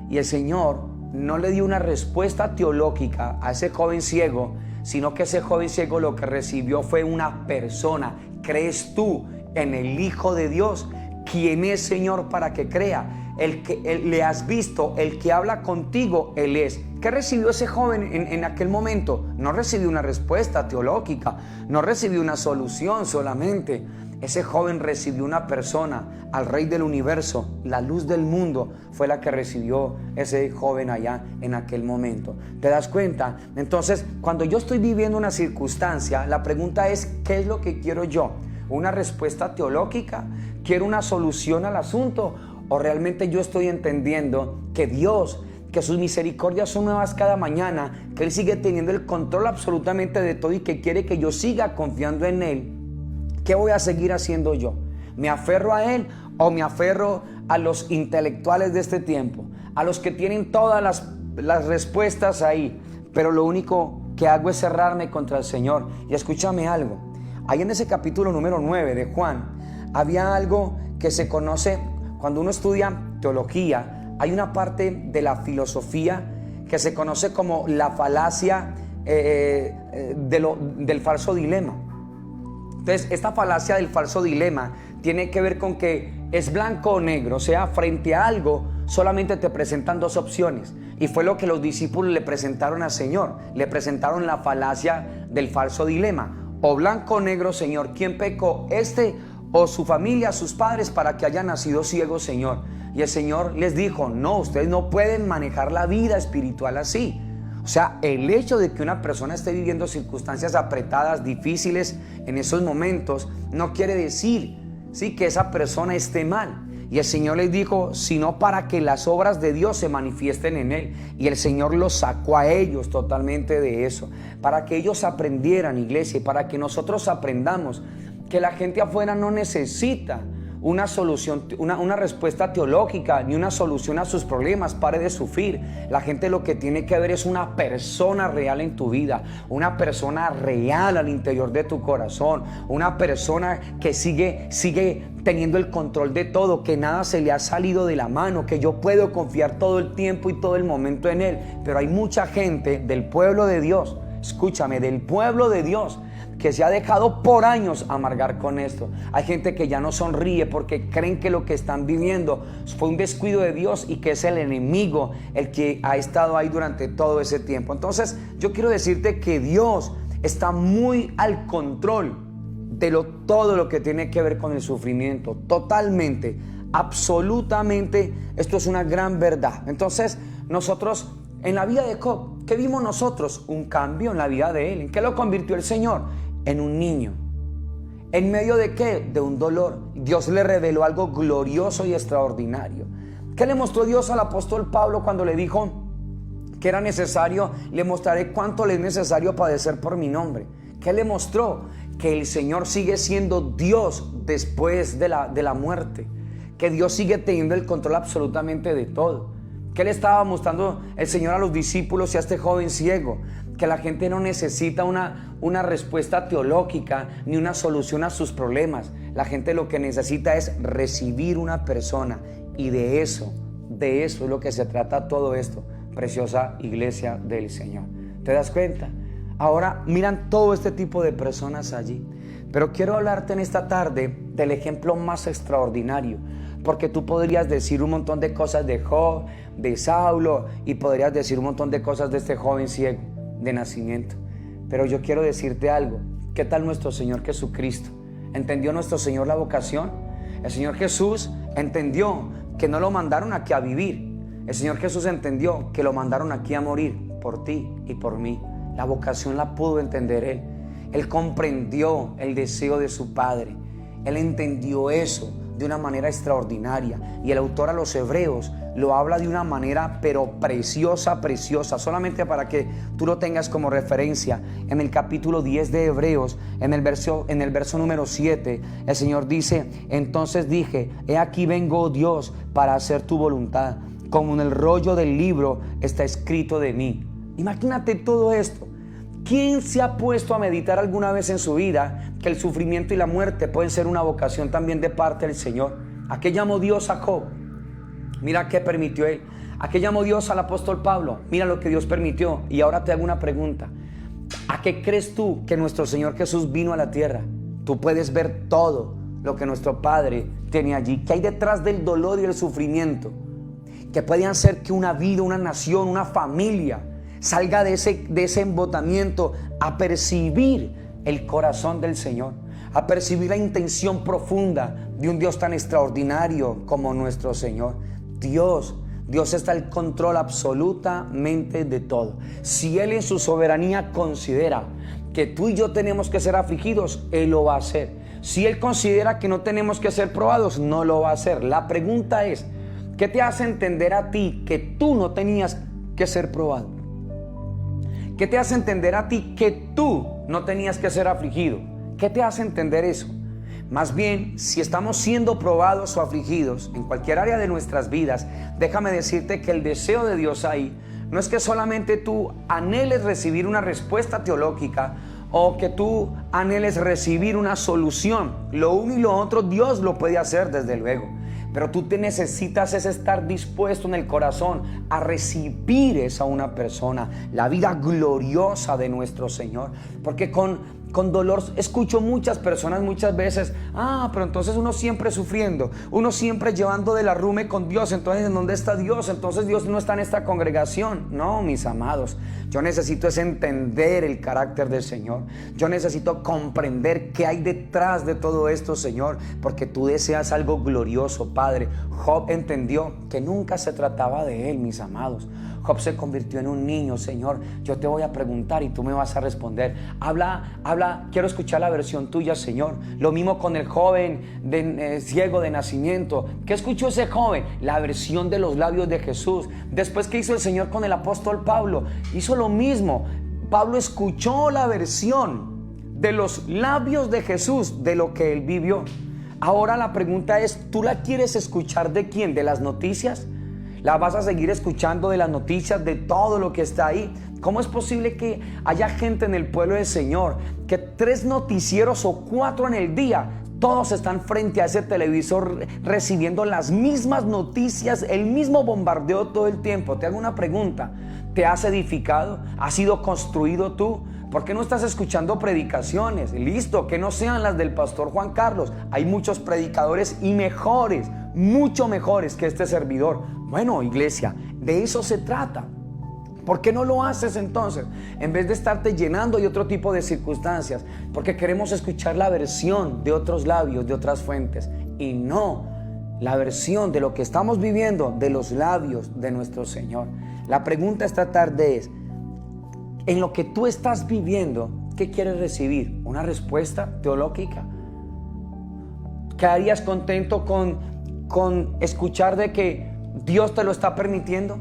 y el Señor no le dio una respuesta teológica a ese joven ciego, sino que ese joven ciego lo que recibió fue una persona. ¿Crees tú en el Hijo de Dios? ¿Quién es, Señor, para que crea? Le has visto, el que habla contigo, Él es. ¿Qué recibió ese joven en aquel momento? No recibió una respuesta teológica, no recibió una solución solamente. Ese joven recibió una persona, al Rey del universo, la luz del mundo, fue la que recibió ese joven allá en aquel momento. ¿Te das cuenta? Entonces, cuando yo estoy viviendo una circunstancia, la pregunta es: ¿qué es lo que quiero yo? ¿Una respuesta teológica? ¿Quiero una solución al asunto? ¿O realmente yo estoy entendiendo que Dios, que sus misericordias son nuevas cada mañana, que Él sigue teniendo el control absolutamente de todo y que quiere que yo siga confiando en Él? ¿Qué voy a seguir haciendo yo? ¿Me aferro a Él o me aferro a los intelectuales de este tiempo? A los que tienen todas las respuestas ahí, pero lo único que hago es cerrarme contra el Señor. Y escúchame algo. Ahí en ese capítulo número 9 de Juan, había algo que se conoce, cuando uno estudia teología, hay una parte de la filosofía que se conoce como la falacia del falso dilema. Entonces, esta falacia del falso dilema tiene que ver con que es blanco o negro, o sea, frente a algo solamente te presentan dos opciones. Y fue lo que los discípulos le presentaron al Señor. Le presentaron la falacia del falso dilema: o blanco o negro, Señor, ¿quién pecó, este o su familia, sus padres, para que haya nacido ciego, Señor? Y el Señor les dijo: no, ustedes no pueden manejar la vida espiritual así. O sea, el hecho de que una persona esté viviendo circunstancias apretadas, difíciles en esos momentos, no quiere decir, sí, que esa persona esté mal. Y el Señor les dijo: sino para que las obras de Dios se manifiesten en él. Y el Señor los sacó a ellos totalmente de eso, para que ellos aprendieran, iglesia, y para que nosotros aprendamos que la gente afuera no necesita una solución, una respuesta teológica, ni una solución a sus problemas. Pare de sufrir. La gente lo que tiene que ver es una persona real en tu vida, una persona real al interior de tu corazón, una persona que sigue teniendo el control de todo, que nada se le ha salido de la mano, que yo puedo confiar todo el tiempo y todo el momento en Él. Pero hay mucha gente del pueblo de Dios, escúchame, del pueblo de Dios, que se ha dejado por años amargar con esto. Hay gente que ya no sonríe porque creen que lo que están viviendo fue un descuido de Dios y que es el enemigo el que ha estado ahí durante todo ese tiempo. Entonces, yo quiero decirte que Dios está muy al control de todo lo que tiene que ver con el sufrimiento. Totalmente, absolutamente, esto es una gran verdad. Entonces, nosotros, en la vida de Job, ¿qué vimos nosotros? Un cambio en la vida de él. ¿En qué lo convirtió el Señor? En un niño. ¿En medio de qué? De un dolor. Dios le reveló algo glorioso y extraordinario. ¿Qué le mostró Dios al apóstol Pablo cuando le dijo que era necesario? Le mostraré cuánto le es necesario padecer por mi nombre. ¿Qué le mostró? Que el Señor sigue siendo Dios después de la muerte. Que Dios sigue teniendo el control absolutamente de todo. ¿Qué le estaba mostrando el Señor a los discípulos y a este joven ciego? Que la gente no necesita una respuesta teológica ni una solución a sus problemas. La gente lo que necesita es recibir una persona. Y de eso es lo que se trata todo esto, preciosa iglesia del Señor. ¿Te das cuenta? Ahora miran todo este tipo de personas allí. Pero quiero hablarte en esta tarde del ejemplo más extraordinario, porque tú podrías decir un montón de cosas de Job, de Saulo, y podrías decir un montón de cosas de este joven ciego de nacimiento. Pero yo quiero decirte algo. ¿Qué tal nuestro Señor Jesucristo? ¿Entendió nuestro Señor la vocación? El Señor Jesús entendió que no lo mandaron aquí a vivir. El Señor Jesús entendió que lo mandaron aquí a morir por ti y por mí. La vocación la pudo entender Él. Él comprendió el deseo de su Padre. Él entendió eso de una manera extraordinaria. Y el autor a los Hebreos lo habla de una manera pero preciosa, preciosa. Solamente para que tú lo tengas como referencia. En el capítulo 10 de Hebreos, en el verso número 7, el Señor dice: entonces dije, he aquí vengo, oh Dios, para hacer tu voluntad, como en el rollo del libro está escrito de mí. Imagínate todo esto. ¿Quién se ha puesto a meditar alguna vez en su vida que el sufrimiento y la muerte pueden ser una vocación también de parte del Señor? ¿A qué llamó Dios a Job? Mira qué permitió Él. ¿A qué llamó Dios al apóstol Pablo? Mira lo que Dios permitió. Y ahora te hago una pregunta. ¿A qué crees tú que nuestro Señor Jesús vino a la tierra? Tú puedes ver todo lo que nuestro Padre tiene allí. ¿Qué hay detrás del dolor y el sufrimiento? Que puede hacer que una vida, una nación, una familia salga de ese embotamiento a percibir el corazón del Señor, a percibir la intención profunda de un Dios tan extraordinario como nuestro Señor. Dios está al control absolutamente de todo. Si Él en su soberanía considera que tú y yo tenemos que ser afligidos, Él lo va a hacer. Si Él considera que no tenemos que ser probados, no lo va a hacer. La pregunta es, ¿qué te hace entender a ti que tú no tenías que ser probado? ¿Qué te hace entender a ti que tú no tenías que ser afligido? ¿Qué te hace entender eso? Más bien, si estamos siendo probados o afligidos en cualquier área de nuestras vidas, déjame decirte que el deseo de Dios ahí no es que solamente tú anheles recibir una respuesta teológica o que tú anheles recibir una solución. Lo uno y lo otro Dios lo puede hacer, desde luego. Pero tú te necesitas es estar dispuesto en el corazón a recibir esa una persona, la vida gloriosa de nuestro Señor. Porque con dolor escucho muchas personas muchas veces: pero entonces uno siempre sufriendo, uno siempre llevando del arrume con Dios. Entonces, ¿en dónde está Dios? Entonces Dios no está en esta congregación. No, mis amados, yo necesito es entender el carácter del Señor. Yo necesito comprender qué hay detrás de todo esto, Señor, porque tú deseas algo glorioso, Padre. Job entendió que nunca se trataba de él, mis amados. Job se convirtió en un niño. Señor, yo te voy a preguntar y tú me vas a responder. Habla, quiero escuchar la versión tuya, Señor. Lo mismo con el joven ciego de nacimiento. ¿Qué escuchó ese joven? La versión de los labios de Jesús. Después, ¿qué hizo el Señor con el apóstol Pablo? Hizo lo mismo. Pablo escuchó la versión de los labios de Jesús, de lo que él vivió. Ahora la pregunta es, ¿tú la quieres escuchar de quién? ¿De las noticias? ¿La vas a seguir escuchando de las noticias, de todo lo que está ahí? ¿Cómo es posible que haya gente en el pueblo del Señor que 3 noticieros o 4 en el día, todos están frente a ese televisor recibiendo las mismas noticias, el mismo bombardeo todo el tiempo? Te hago una pregunta. ¿Te has edificado? ¿Has sido construido tú? ¿Por qué no estás escuchando predicaciones? Listo, que no sean las del pastor Juan Carlos. Hay muchos predicadores y mejores, mucho mejores que este servidor. Bueno, iglesia, de eso se trata. ¿Por qué no lo haces entonces? En vez de estarte llenando de otro tipo de circunstancias, porque queremos escuchar la versión de otros labios, de otras fuentes, y no la versión de lo que estamos viviendo de los labios de nuestro Señor. La pregunta esta tarde es: en lo que tú estás viviendo, ¿qué quieres recibir? ¿Una respuesta teológica? ¿Quedarías contento con escuchar de que Dios te lo está permitiendo?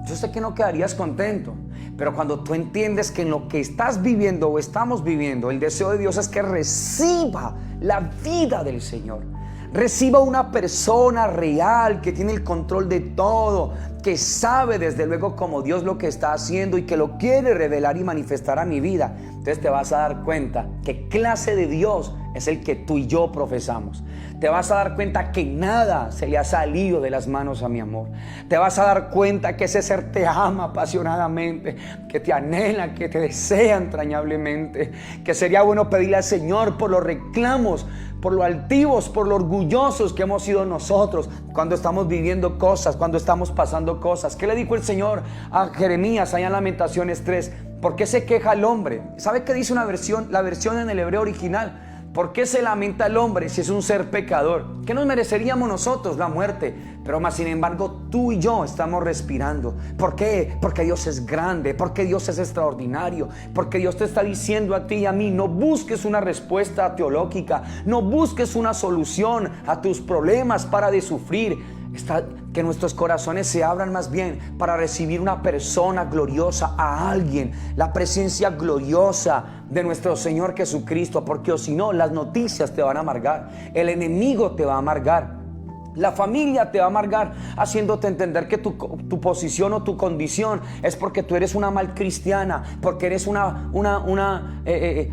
Yo sé que no quedarías contento, pero cuando tú entiendes que en lo que estás viviendo o estamos viviendo, el deseo de Dios es que reciba la vida del Señor, reciba una persona real que tiene el control de todo, que sabe desde luego como Dios lo que está haciendo y que lo quiere revelar y manifestar a mi vida. entonces te vas a dar cuenta qué clase de Dios es el que tú y yo profesamos. Te vas a dar cuenta que nada se le ha salido de las manos a mi amor. Te vas a dar cuenta que ese ser te ama apasionadamente, que te anhela, que te desea entrañablemente, que sería bueno pedirle al Señor por los reclamos, por lo altivos, por lo orgullosos que hemos sido nosotros cuando estamos viviendo cosas, cuando estamos pasando cosas. ¿Qué le dijo el Señor a Jeremías allá en Lamentaciones 3? ¿Por qué se queja el hombre? ¿Sabe qué dice la versión en el hebreo original? ¿Por qué se lamenta el hombre si es un ser pecador? ¿Qué nos mereceríamos nosotros? La muerte. Pero más sin embargo, tú y yo estamos respirando. ¿Por qué? Porque Dios es grande, porque Dios es extraordinario, porque Dios te está diciendo a ti y a mí: no busques una respuesta teológica, no busques una solución a tus problemas para de sufrir. Que nuestros corazones se abran más bien para recibir una persona gloriosa, a alguien, la presencia gloriosa de nuestro Señor Jesucristo, porque o si no, las noticias te van a amargar, el enemigo te va a amargar, la familia te va a amargar, haciéndote entender que tu posición o tu condición es porque tú eres una mal cristiana, porque eres una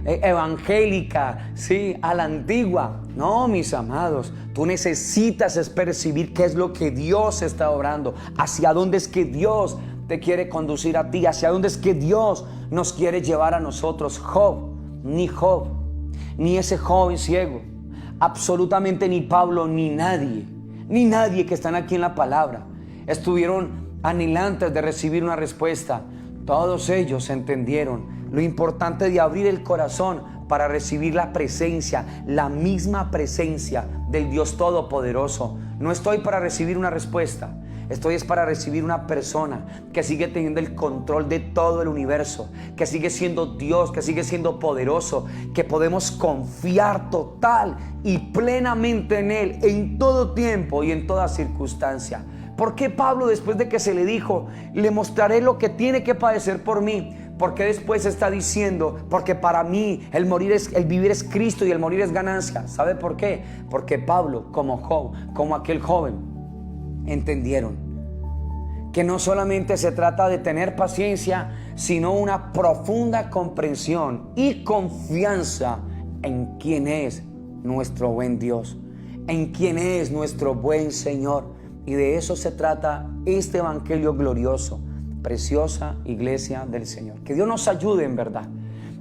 evangélica, ¿sí? A la antigua. No, mis amados, tú necesitas es percibir qué es lo que Dios está obrando, hacia dónde es que Dios te quiere conducir a ti, hacia dónde es que Dios nos quiere llevar a nosotros. Job, ni ese joven ciego, absolutamente ni Pablo, ni nadie que están aquí en la palabra estuvieron anhelantes de recibir una respuesta. Todos ellos entendieron lo importante de abrir el corazón para recibir la presencia, la misma presencia del Dios Todopoderoso. No estoy para recibir una respuesta, estoy es para recibir una persona que sigue teniendo el control de todo el universo, que sigue siendo Dios, que sigue siendo poderoso, que podemos confiar total y plenamente en Él en todo tiempo y en toda circunstancia. ¿Por qué Pablo, después de que se le dijo: le mostraré lo que tiene que padecer por mí? ¿Por qué después está diciendo: porque para mí el vivir es Cristo y el morir es ganancia? ¿Sabe por qué? Porque Pablo, como Job, como aquel joven, entendieron que no solamente se trata de tener paciencia, sino una profunda comprensión y confianza en quién es nuestro buen Dios, en quién es nuestro buen Señor. Y de eso se trata este evangelio glorioso, preciosa iglesia del Señor. Que Dios nos ayude en verdad,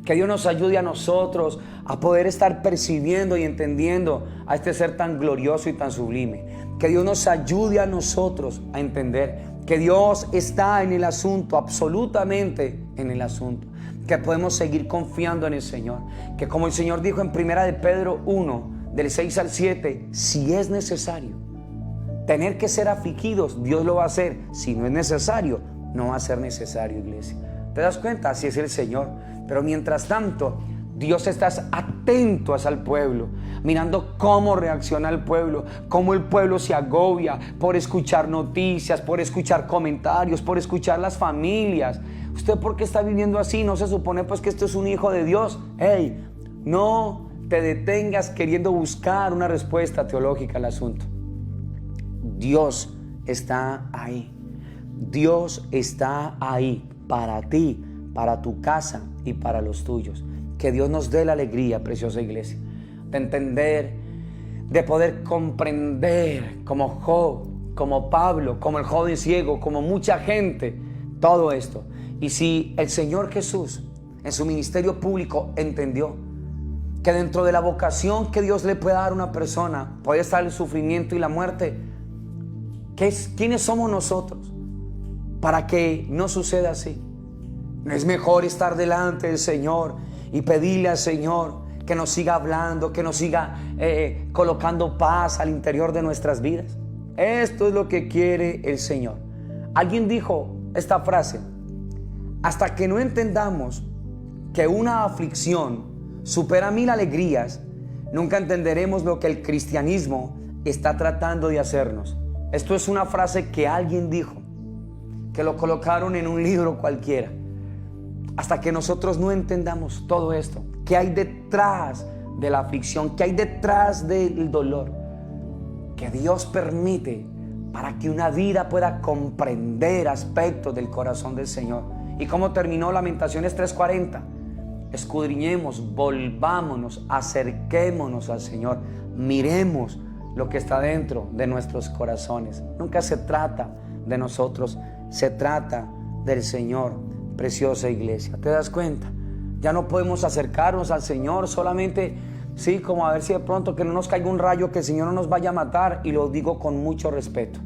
que Dios nos ayude a nosotros a poder estar percibiendo y entendiendo a este ser tan glorioso y tan sublime. Que Dios nos ayude a nosotros a entender que Dios está en el asunto, absolutamente en el asunto, que podemos seguir confiando en el Señor, que como el Señor dijo en 1 de Pedro 1, del 6 al 7, si es necesario tener que ser afligidos, Dios lo va a hacer. Si no es necesario, no va a ser necesario, iglesia. ¿Te das cuenta? Así es el Señor. Pero mientras tanto, Dios está atento al pueblo, mirando cómo reacciona el pueblo, cómo el pueblo se agobia por escuchar noticias, por escuchar comentarios, por escuchar las familias. ¿Usted por qué está viviendo así? ¿No se supone pues que esto es un hijo de Dios? ¡Hey! No te detengas queriendo buscar una respuesta teológica al asunto. Dios está ahí. Dios está ahí para ti, para tu casa y para los tuyos. Que Dios nos dé la alegría, preciosa iglesia, de entender, de poder comprender como Job, como Pablo, como el joven ciego, como mucha gente, todo esto. Y si el Señor Jesús en su ministerio público entendió que dentro de la vocación que Dios le puede dar a una persona puede estar el sufrimiento y la muerte, ¿quiénes somos nosotros para que no suceda así? ¿No es mejor estar delante del Señor y pedirle al Señor que nos siga hablando, que nos siga colocando paz al interior de nuestras vidas? Esto es lo que quiere el Señor. Alguien dijo esta frase: hasta que no entendamos que una aflicción supera 1000 alegrías, nunca entenderemos lo que el cristianismo está tratando de hacernos. Esto es una frase que alguien dijo, que lo colocaron en un libro cualquiera. Hasta que nosotros no entendamos todo esto, qué hay detrás de la aflicción, qué hay detrás del dolor que Dios permite para que una vida pueda comprender aspectos del corazón del Señor. ¿Y cómo terminó Lamentaciones 3:40? escudriñemos, volvámonos, acerquémonos al Señor, miremos lo que está dentro de nuestros corazones. Nunca se trata de nosotros, se trata del Señor, preciosa iglesia. ¿Te das cuenta? Ya no podemos acercarnos al Señor solamente, sí, como a ver si de pronto que no nos caiga un rayo, que el Señor no nos vaya a matar, y lo digo con mucho respeto,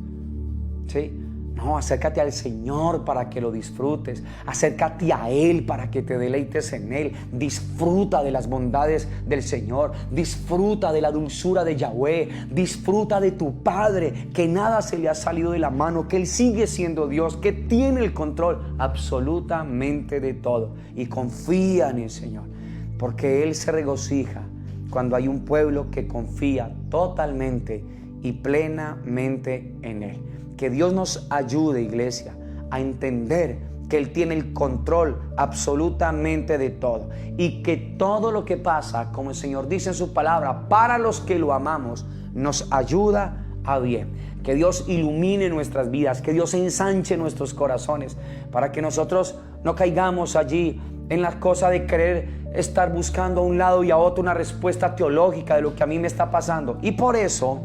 ¿sí? No, acércate al Señor para que lo disfrutes. Acércate a Él para que te deleites en Él. Disfruta de las bondades del Señor. Disfruta de la dulzura de Yahweh. Disfruta de tu Padre, que nada se le ha salido de la mano, que Él sigue siendo Dios, que tiene el control absolutamente de todo. Y confía en el Señor, porque Él se regocija cuando hay un pueblo que confía totalmente y plenamente en Él. Que Dios nos ayude, iglesia, a entender que Él tiene el control absolutamente de todo, y que todo lo que pasa, como el Señor dice en su palabra, para los que lo amamos, nos ayuda a bien. Que Dios ilumine nuestras vidas, que Dios ensanche nuestros corazones, para que nosotros no caigamos allí en la cosa de querer estar buscando a un lado y a otro una respuesta teológica de lo que a mí me está pasando. Y por eso,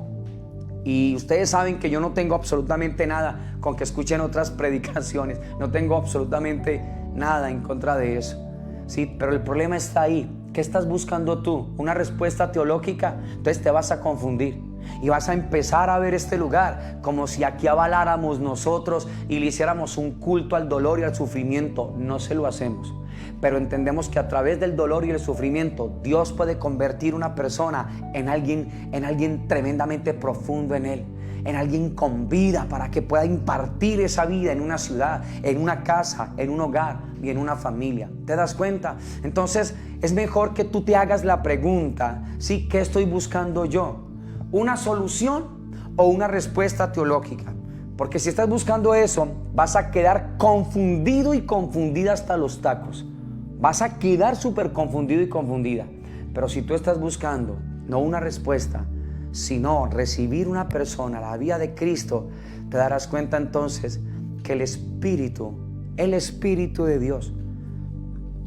y ustedes saben que yo no tengo absolutamente nada con que escuchen otras predicaciones, no tengo absolutamente nada en contra de eso, ¿sí? Pero el problema está ahí. ¿Qué estás buscando tú? ¿Una respuesta teológica? Entonces te vas a confundir y vas a empezar a ver este lugar como si aquí avaláramos nosotros y le hiciéramos un culto al dolor y al sufrimiento. No se lo hacemos, pero entendemos que a través del dolor y el sufrimiento Dios puede convertir una persona en alguien tremendamente profundo en Él, en alguien con vida, para que pueda impartir esa vida en una ciudad, en una casa, en un hogar y en una familia. ¿Te das cuenta? Entonces es mejor que tú te hagas la pregunta, ¿sí? ¿Qué estoy buscando yo? ¿Una solución o una respuesta teológica? Porque si estás buscando eso, vas a quedar confundido y confundida hasta los tacos. Vas a quedar súper confundido y confundida. Pero si tú estás buscando no una respuesta, sino recibir una persona, la vida de Cristo, te darás cuenta entonces que el Espíritu de Dios,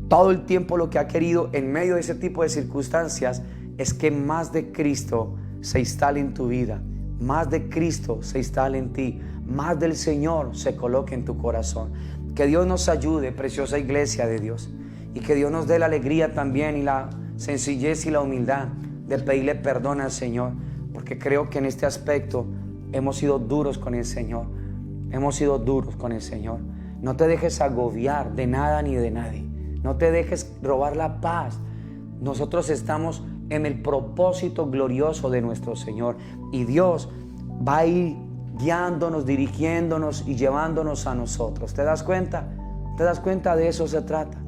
todo el tiempo lo que ha querido en medio de ese tipo de circunstancias es que más de Cristo se instale en tu vida, más de Cristo se instale en ti, más del Señor se coloque en tu corazón. Que Dios nos ayude, preciosa iglesia de Dios, y que Dios nos dé la alegría también y la sencillez y la humildad de pedirle perdón al Señor, porque creo que en este aspecto hemos sido duros con el Señor. Hemos sido duros con el Señor. No te dejes agobiar de nada ni de nadie. No te dejes robar la paz. Nosotros estamos en el propósito glorioso de nuestro Señor, y Dios va a ir guiándonos, dirigiéndonos y llevándonos a nosotros. ¿Te das cuenta? ¿Te das cuenta? De eso se trata.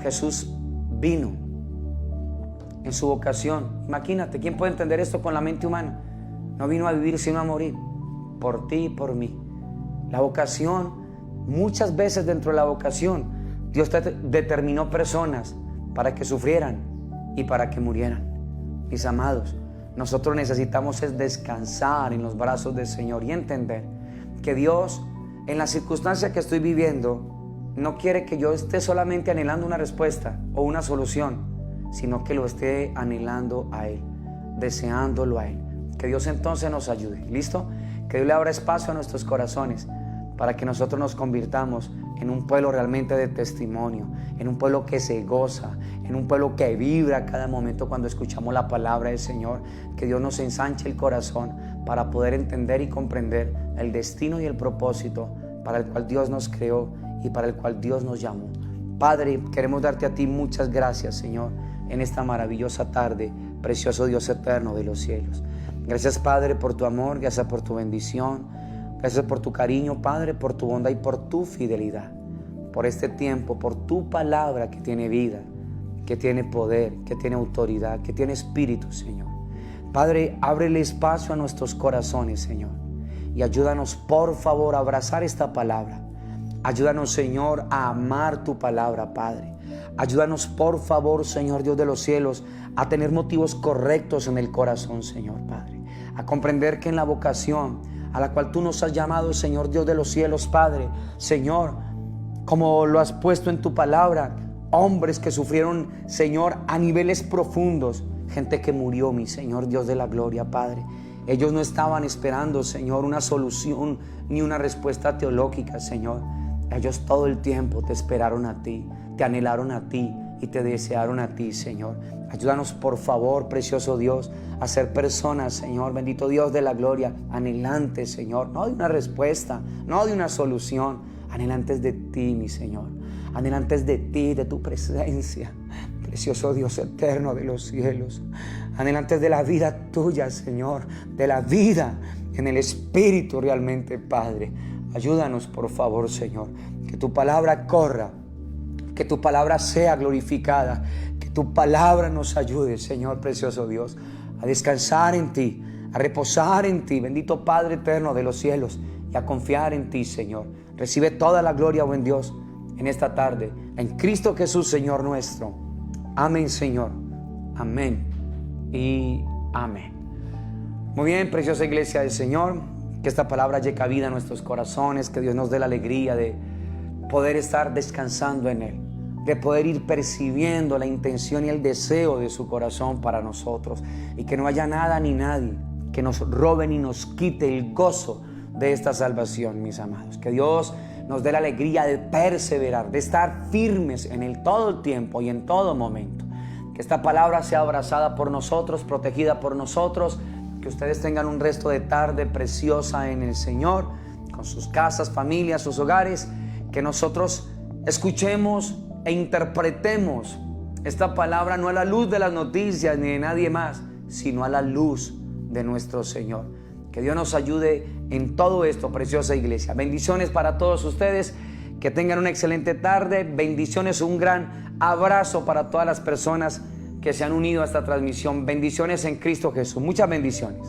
Jesús vino en su vocación. Imagínate, ¿quién puede entender esto con la mente humana? No vino a vivir sino a morir, por ti y por mí. La vocación, muchas veces dentro de la vocación, Dios determinó personas para que sufrieran y para que murieran. Mis amados, nosotros necesitamos es descansar en los brazos del Señor y entender que Dios, en la circunstancia que estoy viviendo, no quiere que yo esté solamente anhelando una respuesta o una solución, sino que lo esté anhelando a Él, deseándolo a Él. Que Dios entonces nos ayude. ¿Listo? Que Dios le abra espacio a nuestros corazones para que nosotros nos convirtamos en un pueblo realmente de testimonio, en un pueblo que se goza, en un pueblo que vibra cada momento cuando escuchamos la palabra del Señor. Que Dios nos ensanche el corazón para poder entender y comprender el destino y el propósito para el cual Dios nos creó y para el cual Dios nos llamó. Padre, queremos darte a ti muchas gracias, Señor, en esta maravillosa tarde, precioso Dios eterno de los cielos. Gracias, Padre, por tu amor, gracias por tu bendición, gracias por tu cariño, Padre, por tu bondad y por tu fidelidad, por este tiempo, por tu palabra que tiene vida, que tiene poder, que tiene autoridad, que tiene espíritu, Señor. Padre, ábrele espacio a nuestros corazones, Señor, y ayúdanos, por favor, a abrazar esta palabra. Ayúdanos, Señor, a amar tu palabra, Padre. Ayúdanos, por favor, Señor Dios de los cielos, a tener motivos correctos en el corazón, Señor, Padre. A comprender que en la vocación a la cual tú nos has llamado, Señor Dios de los cielos, Padre, Señor, como lo has puesto en tu palabra, hombres que sufrieron, Señor, a niveles profundos, gente que murió, mi Señor, Dios de la gloria, Padre. Ellos no estaban esperando, Señor, una solución ni una respuesta teológica, Señor. Ellos todo el tiempo te esperaron a ti, te anhelaron a ti y te desearon a ti, Señor. Ayúdanos, por favor, precioso Dios, a ser personas, Señor, bendito Dios de la gloria, anhelantes, Señor, no de una respuesta, no de una solución, anhelantes de ti, mi Señor, anhelantes de ti, de tu presencia, precioso Dios eterno de los cielos, anhelantes de la vida tuya, Señor, de la vida en el Espíritu realmente, Padre. Ayúdanos, por favor, Señor, que tu palabra corra, que tu palabra sea glorificada, que tu palabra nos ayude, Señor, precioso Dios, a descansar en ti, a reposar en ti, bendito Padre eterno de los cielos, y a confiar en ti, Señor. Recibe toda la gloria, buen Dios, en esta tarde, en Cristo Jesús, Señor nuestro. Amén, Señor. Amén y amén. Muy bien, preciosa iglesia del Señor, que esta palabra llegue a vida a nuestros corazones, que Dios nos dé la alegría de poder estar descansando en Él, de poder ir percibiendo la intención y el deseo de su corazón para nosotros, y que no haya nada ni nadie que nos robe ni nos quite el gozo de esta salvación, mis amados. Que Dios nos dé la alegría de perseverar, de estar firmes en Él todo el tiempo y en todo momento. Que esta palabra sea abrazada por nosotros, protegida por nosotros. Que ustedes tengan un resto de tarde preciosa en el Señor, con sus casas, familias, sus hogares. Que nosotros escuchemos e interpretemos esta palabra no a la luz de las noticias ni de nadie más, sino a la luz de nuestro Señor. Que Dios nos ayude en todo esto, preciosa iglesia. Bendiciones para todos ustedes. Que tengan una excelente tarde. Bendiciones, un gran abrazo para todas las personas que se han unido a esta transmisión. Bendiciones en Cristo Jesús. Muchas bendiciones.